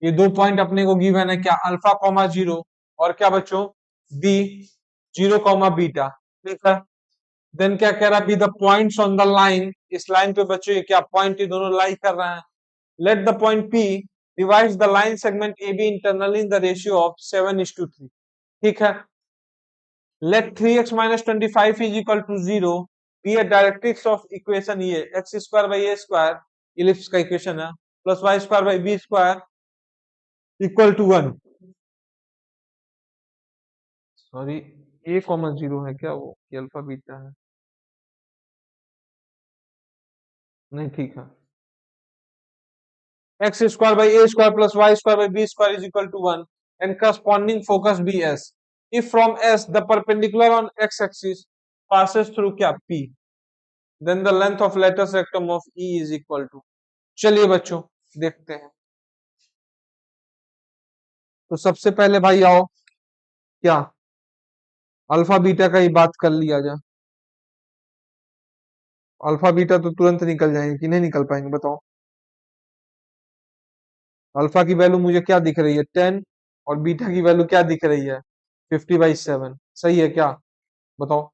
ये दो पॉइंट अपने को गिवन है, क्या अल्फा कॉमा जीरो और क्या बच्चों बी जीरो कॉमा बीटा, ठीक है। देन क्या कह रहा है, be the points on the line, इस लाइन पे बच्चों ये क्या पॉइंट ये दोनों लाई कर रहे हैं। Let the point P divides the line segment A B internally in the ratio of 7:3, ठीक है। let 3x minus 25 is equal to 0 be a directrix of equation ये x square by a square ellipse का equation है plus y square by b square equal to 1। Sorry, a comma 0 है क्या वो, ये alpha beta है, नहीं ठीक है। x square by a square plus y square by b square is equal to 1 and corresponding focus bs if from s the perpendicular on x axis passes through क्या p, then the length of latus rectum of E is equal to। चलिए बच्चों देखते हैं। तो सबसे पहले भाई आओ, क्या अल्फा बीटा का ही बात कर लिया जाए। अल्फा बीटा तो तुरंत निकल जाएंगे कि नहीं निकल पाएंगे बताओ। अल्फा की वैल्यू मुझे क्या दिख रही है 10, और बीटा की वैल्यू क्या दिख रही है 50/7, सही है क्या बताओ।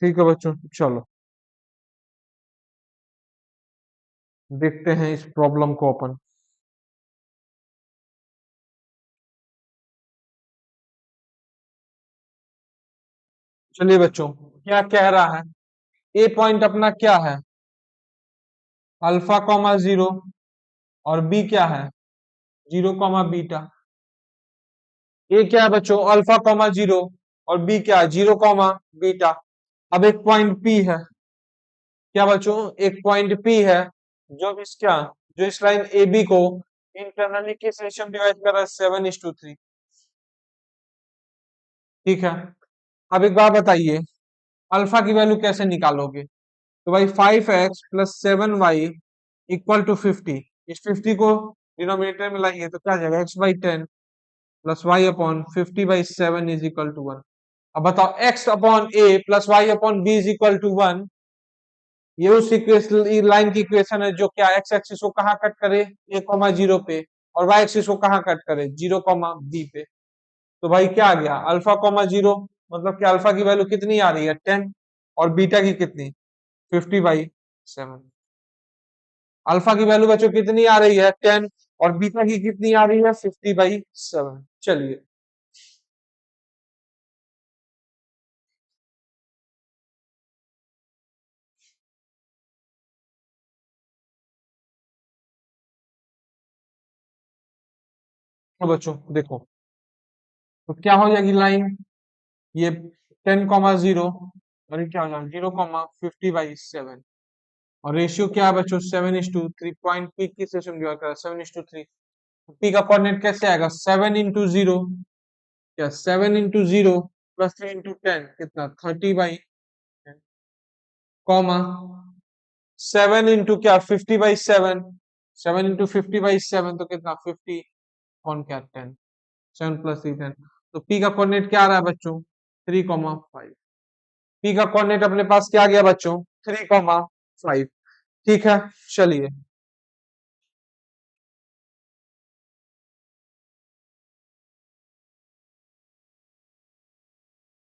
ठीक है बच्चों, चलो देखते हैं इस प्रॉब्लम को अपन। चलिए बच्चों क्या कह रहा है, ए पॉइंट अपना क्या है अल्फा कॉमा जीरो, और बी क्या है जीरो कॉमा बीटा। ए क्या है बच्चों अल्फा कॉमा जीरो, और बी क्या है जीरो कॉमा बीटा। अब एक पॉइंट पी है, क्या बच्चों एक पॉइंट पी है जो इस क्या, जो इस लाइन ए बी को इंटरनली किस रेशियो में डिवाइड कर रहा है 7:3, ठीक है। अब एक बात बताइए, अल्फा की वैल्यू कैसे निकालोगे। तो भाई 5x plus 7y equal to 50, इस 50 को डिनोमिनेटर में लाइए तो क्या आ जाएगा x/10 plus y upon 50/7 is equal to 1। अब बताओ x upon a plus y upon b is equal to 1, ये उस इक्वेशन लाइन की इक्वेशन है जो क्या एक्स एक्सिस को कहाँ कट करे a कॉमा 0 पे, और y एक्सिस को कहाँ कट करे 0 कॉमा b पे। तो भाई क्या आ गया अल्फा कॉमा 0, मतलब कि अल्फा की वैल्यू कितनी आ रही है 10, और बीटा की कितनी 50/7। अल्फा की वैल्यू बच्चों कितनी आ रही है 10, और बीटा की कितनी आ रही है 50/7। चलिए तो बच्चों देखो, तो क्या हो जाएगी लाइन, ये 10,0 और ये क्या हो जाएगा 0,50/7। और रेशियो क्या है बच्चों 7:3 पॉइंट पी किस रेशियो में डिवाइड करा 7:3 पी का कोऑर्डिनेट कैसे आएगा 7 into 0 क्या 7 into 0 प्लस 3 into 10 कितना 30/10 कॉमा 7 into क्या 50/7 7 into 50/7 तो कितना 50 कौन क्या 10 7 + 3 10 तो पी का कोऑर्डिनेट क्या आ रहा है बच्चों 3,5 पी का कोऑर्डिनेट अपने पास क्या आ गया बच्चों 3,5 ठीक है चलिए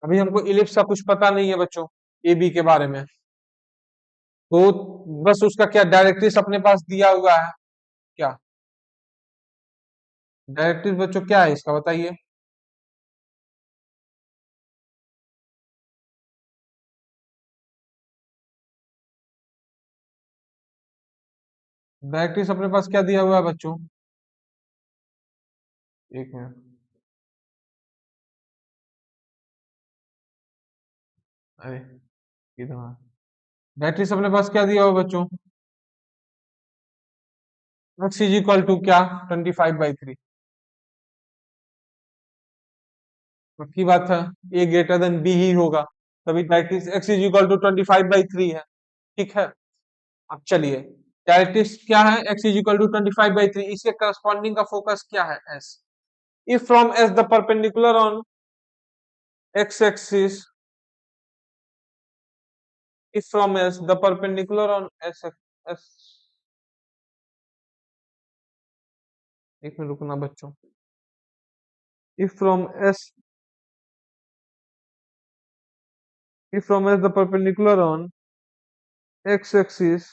अभी हमको इलिप्स का कुछ पता नहीं है बच्चों ए बी के बारे में तो बस उसका क्या डायरेक्ट्रिक्स अपने पास दिया हुआ है क्या डायरेक्ट्रिक्स बच्चों क्या है इसका बताइए डायरेक्ट्रिक्स अपने पास क्या दिया हुआ है बच्चों एक मिनट अरे किधर डायरेक्ट्रिक्स अपने पास क्या दिया हुआ बच्चों x इज इक्वल टू क्या 25/3 पक्की बात है ए ग्रेटर देन बी ही होगा तभी directrix x is equal to 25/3 है ठीक है अब चलिए डायरेक्ट्रिक्स क्या है x इज इक्वल टू 25/3 इसके करस्पॉन्डिंग का फोकस क्या है s if from s the perpendicular on x axis if from s the perpendicular on s एक मिनट रुकना बच्चों if from s if from s the perpendicular on x axis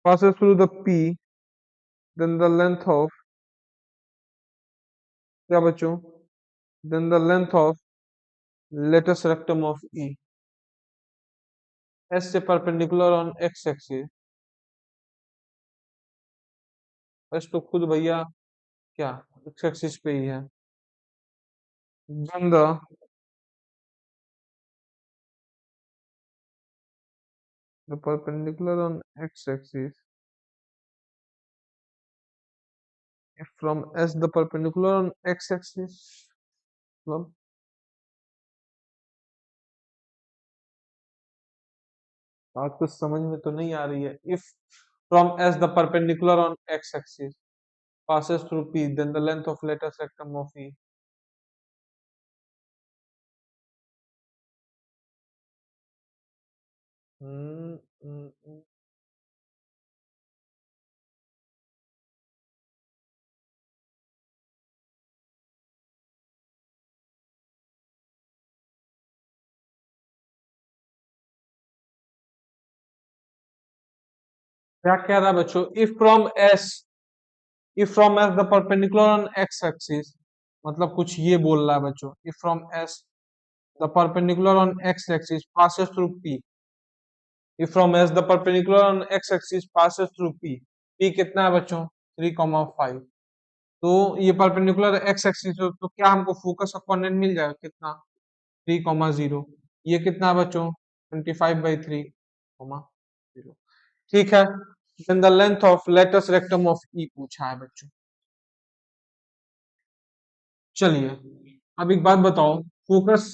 passes through the p then the length of क्या बच्चों then the length of latest rectum of e s से perpendicular on x axis s तो खुद भैया क्या x axis पे ही है then the perpendicular on x axis if from s the perpendicular on x axis मतलब बात कुछ समझ में तो नहीं आ रही है if from s the perpendicular on x axis passes through p then the length of latest rectum of e हम्म, हम्म, हम्म। क्या कह रहा है बच्चों if from s the perpendicular on x axis मतलब कुछ ये बोल रहा है बच्चों if from s the perpendicular on x axis passes through p if from s the perpendicular on x axis passes through p कितना है बच्चों 3,5 तो ये परपेंडिकुलर एक्स एक्सिस तो क्या हमको फोकस का कोऑर्डिनेट मिल जाएगा कितना 3,0 ये कितना है बच्चों 25/3, ठीक है then the length of latus rectum of E पूछा है बच्चों चलिए अब एक बात बताओ फोकस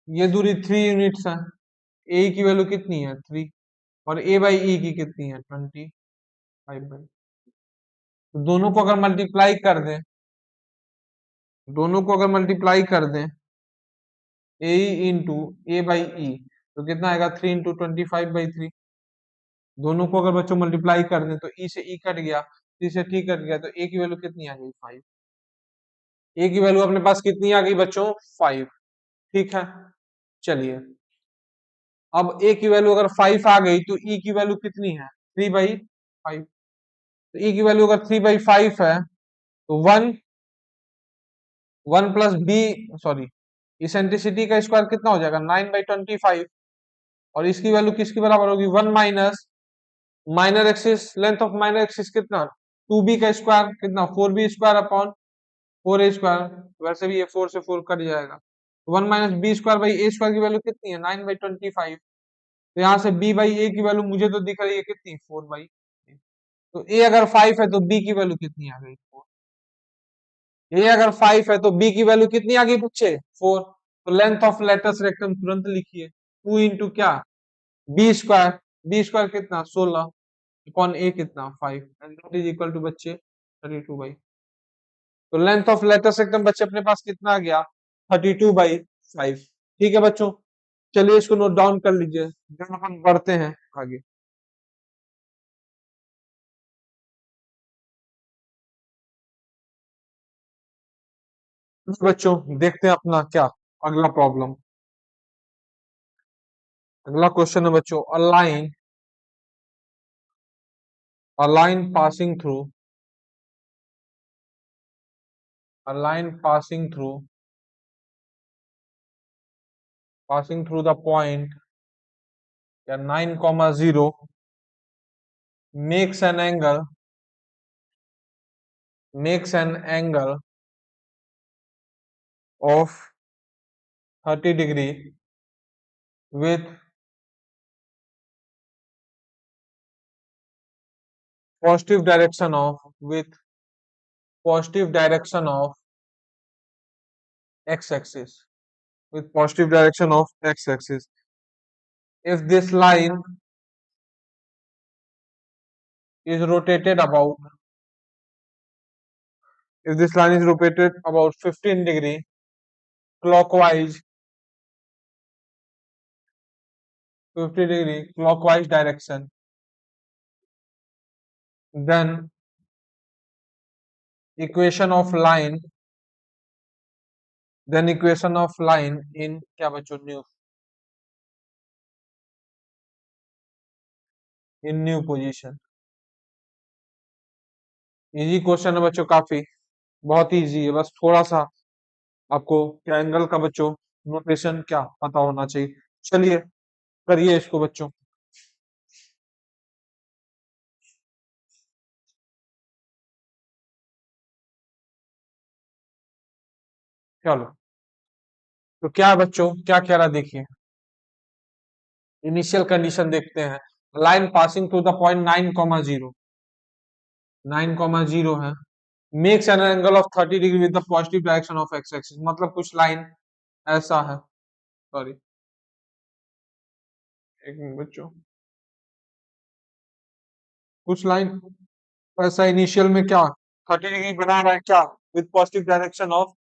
ये दूरी 3 यूनिट्स है ए की वैल्यू कितनी है 3 और ए बाई ई की कितनी है 25/, तो दोनों को अगर मल्टीप्लाई कर दें दोनों को अगर मल्टीप्लाई कर दें ए इंटू ए बाई ई तो कितना आएगा 3 into 25/3 दोनों को अगर बच्चों मल्टीप्लाई कर दें तो ई से ई कट गया सी से टी कट गया तो ए की वैल्यू कितनी आ गई 5 ए की वैल्यू अपने पास कितनी आ गई बच्चों 5 ठीक है चलिए अब ए की वैल्यू अगर 5 आ गई तो ई की वैल्यू कितनी है 3/5 तो ई की वैल्यू अगर 3/5 है तो 1 प्लस बी सॉरी इसेंट्रिसिटी का स्क्वायर कितना हो जाएगा 9/25 और इसकी वैल्यू किसके बराबर होगी 1 minus minor axis length of minor axis कितना 2b का स्क्वायर कितना 4b square upon 4a square वैसे भी ये 4 से 4 कट जाएगा 1 minus b square by a square की वैल्यू कितनी है 9/25 तो यहाँ से b बाई ए की वैल्यू मुझे तो दिख रही है कितनी, 4/, तो a अगर 5 है तो b की वैल्यू कितनी आ गई, 4। a अगर 5 है तो b की वैल्यू कितनी आ गई बच्चे, 4। तो लेंथ ऑफ लेटस रेक्टम तुरंत लिखिए, 2 इंटू क्या, b², b² कितना 16 अपॉन a कितना 5, and that is equal to बच्चे 32/। तो लेंथ ऑफ लेटस रेक्टम बच्चे अपने पास कितना आ गया, 32/5। ठीक है बच्चों, चलिए इसको नोट डाउन कर लीजिए, जब अपन बढ़ते हैं आगे। बच्चों देखते हैं अपना क्या अगला प्रॉब्लम। अगला क्वेश्चन है बच्चों, a line passing through a line passing through the point या 9,0 makes an angle of 30 degree with positive direction of x-axis, with positive direction of x-axis. If this line is rotated about, if this line is rotated about 15 degree clockwise, 50 degree clockwise direction, then equation of line in क्या बच्चों, new position. Easy question है बच्चों, काफी बहुत easy है, बस थोड़ा सा आपको ट्रायंगल का बच्चों नोटेशन क्या पता होना चाहिए। चलिए करिए इसको बच्चों। चलो, तो क्या है बच्चों, क्या कह रहा देखिए, इनिशियल कंडीशन देखते हैं। Line passing through the point 9,0, 9,0 है, makes an angle of 30 degree with the positive direction of x axis. मतलब कुछ लाइन ऐसा है, सॉरी एक मिनट बच्चों, कुछ लाइन ऐसा इनिशियल में क्या 30 डिग्री बना रहा है क्या, with positive direction of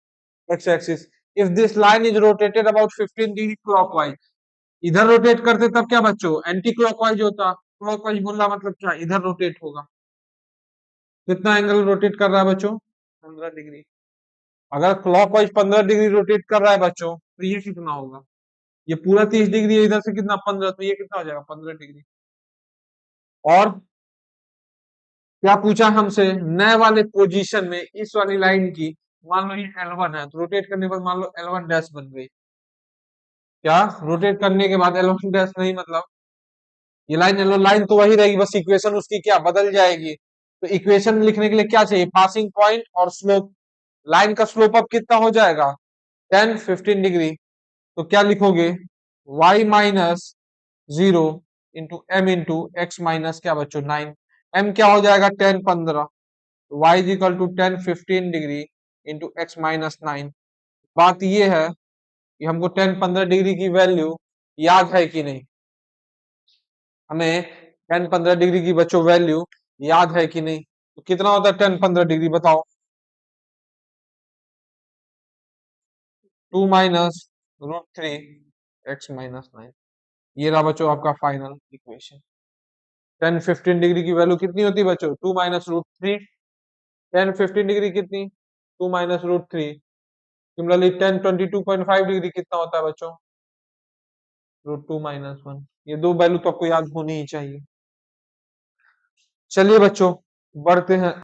x axis. If this line is rotated about 15 degree clockwise, इधर रोटेट करते तब क्या बच्चों, एंटी क्लॉकवाइज होता, क्लॉकवाइज बोलना मतलब क्या, इधर रोटेट होगा। कितना एंगल रोटेट कर रहा है बच्चों, 15 डिग्री। अगर क्लॉकवाइज 15 डिग्री रोटेट कर रहा है बच्चों, तो ये कितना होगा, ये पूरा 30 डिग्री है, इधर से कितना 15, तो ये कितना हो जाएगा 15 डिग्री। और क्या पूछा हमसे, नए वाले पोजीशन में इस वाली लाइन की, मान लो ये L1 है, तो रोटेट करने के बाद मान लो L1 डैश बन गई। क्या रोटेट करने के बाद L1 डैश नहीं, मतलब ये लाइन L1 लाइन तो वही रहेगी, बस इक्वेशन उसकी क्या बदल जाएगी। तो इक्वेशन लिखने के लिए क्या चाहिए, पासिंग पॉइंट और स्लोप। लाइन का स्लोप अब कितना हो जाएगा, 10-15 डिग्री। तो क्या लिखोगे, y minus 0 into m into x minus क्या बच्चों 9। m क्या हो जाएगा 10-15, y is equal to 10-15 degree into x minus 9। बात ये है कि हमको 10-15 डिग्री की वैल्यू याद है कि नहीं, हमें 10-15 डिग्री की बच्चों वैल्यू याद है कि नहीं। तो कितना होता है 10-15 डिग्री बताओ, 2 - √3 x-9। ये रहा बच्चों आपका फाइनल इक्वेशन। 10-15 डिग्री की वैल्यू कितनी होती है बच्चों, 2 - √3। 10-15 डिग्री कितनी, 2 - √3। सिमिलरली 10-22.5 डिग्री कितना होता है बच्चों, √2 - 1। ये दो वैल्यू तो आपको याद होनी ही चाहिए। चलिए बच्चों बढ़ते हैं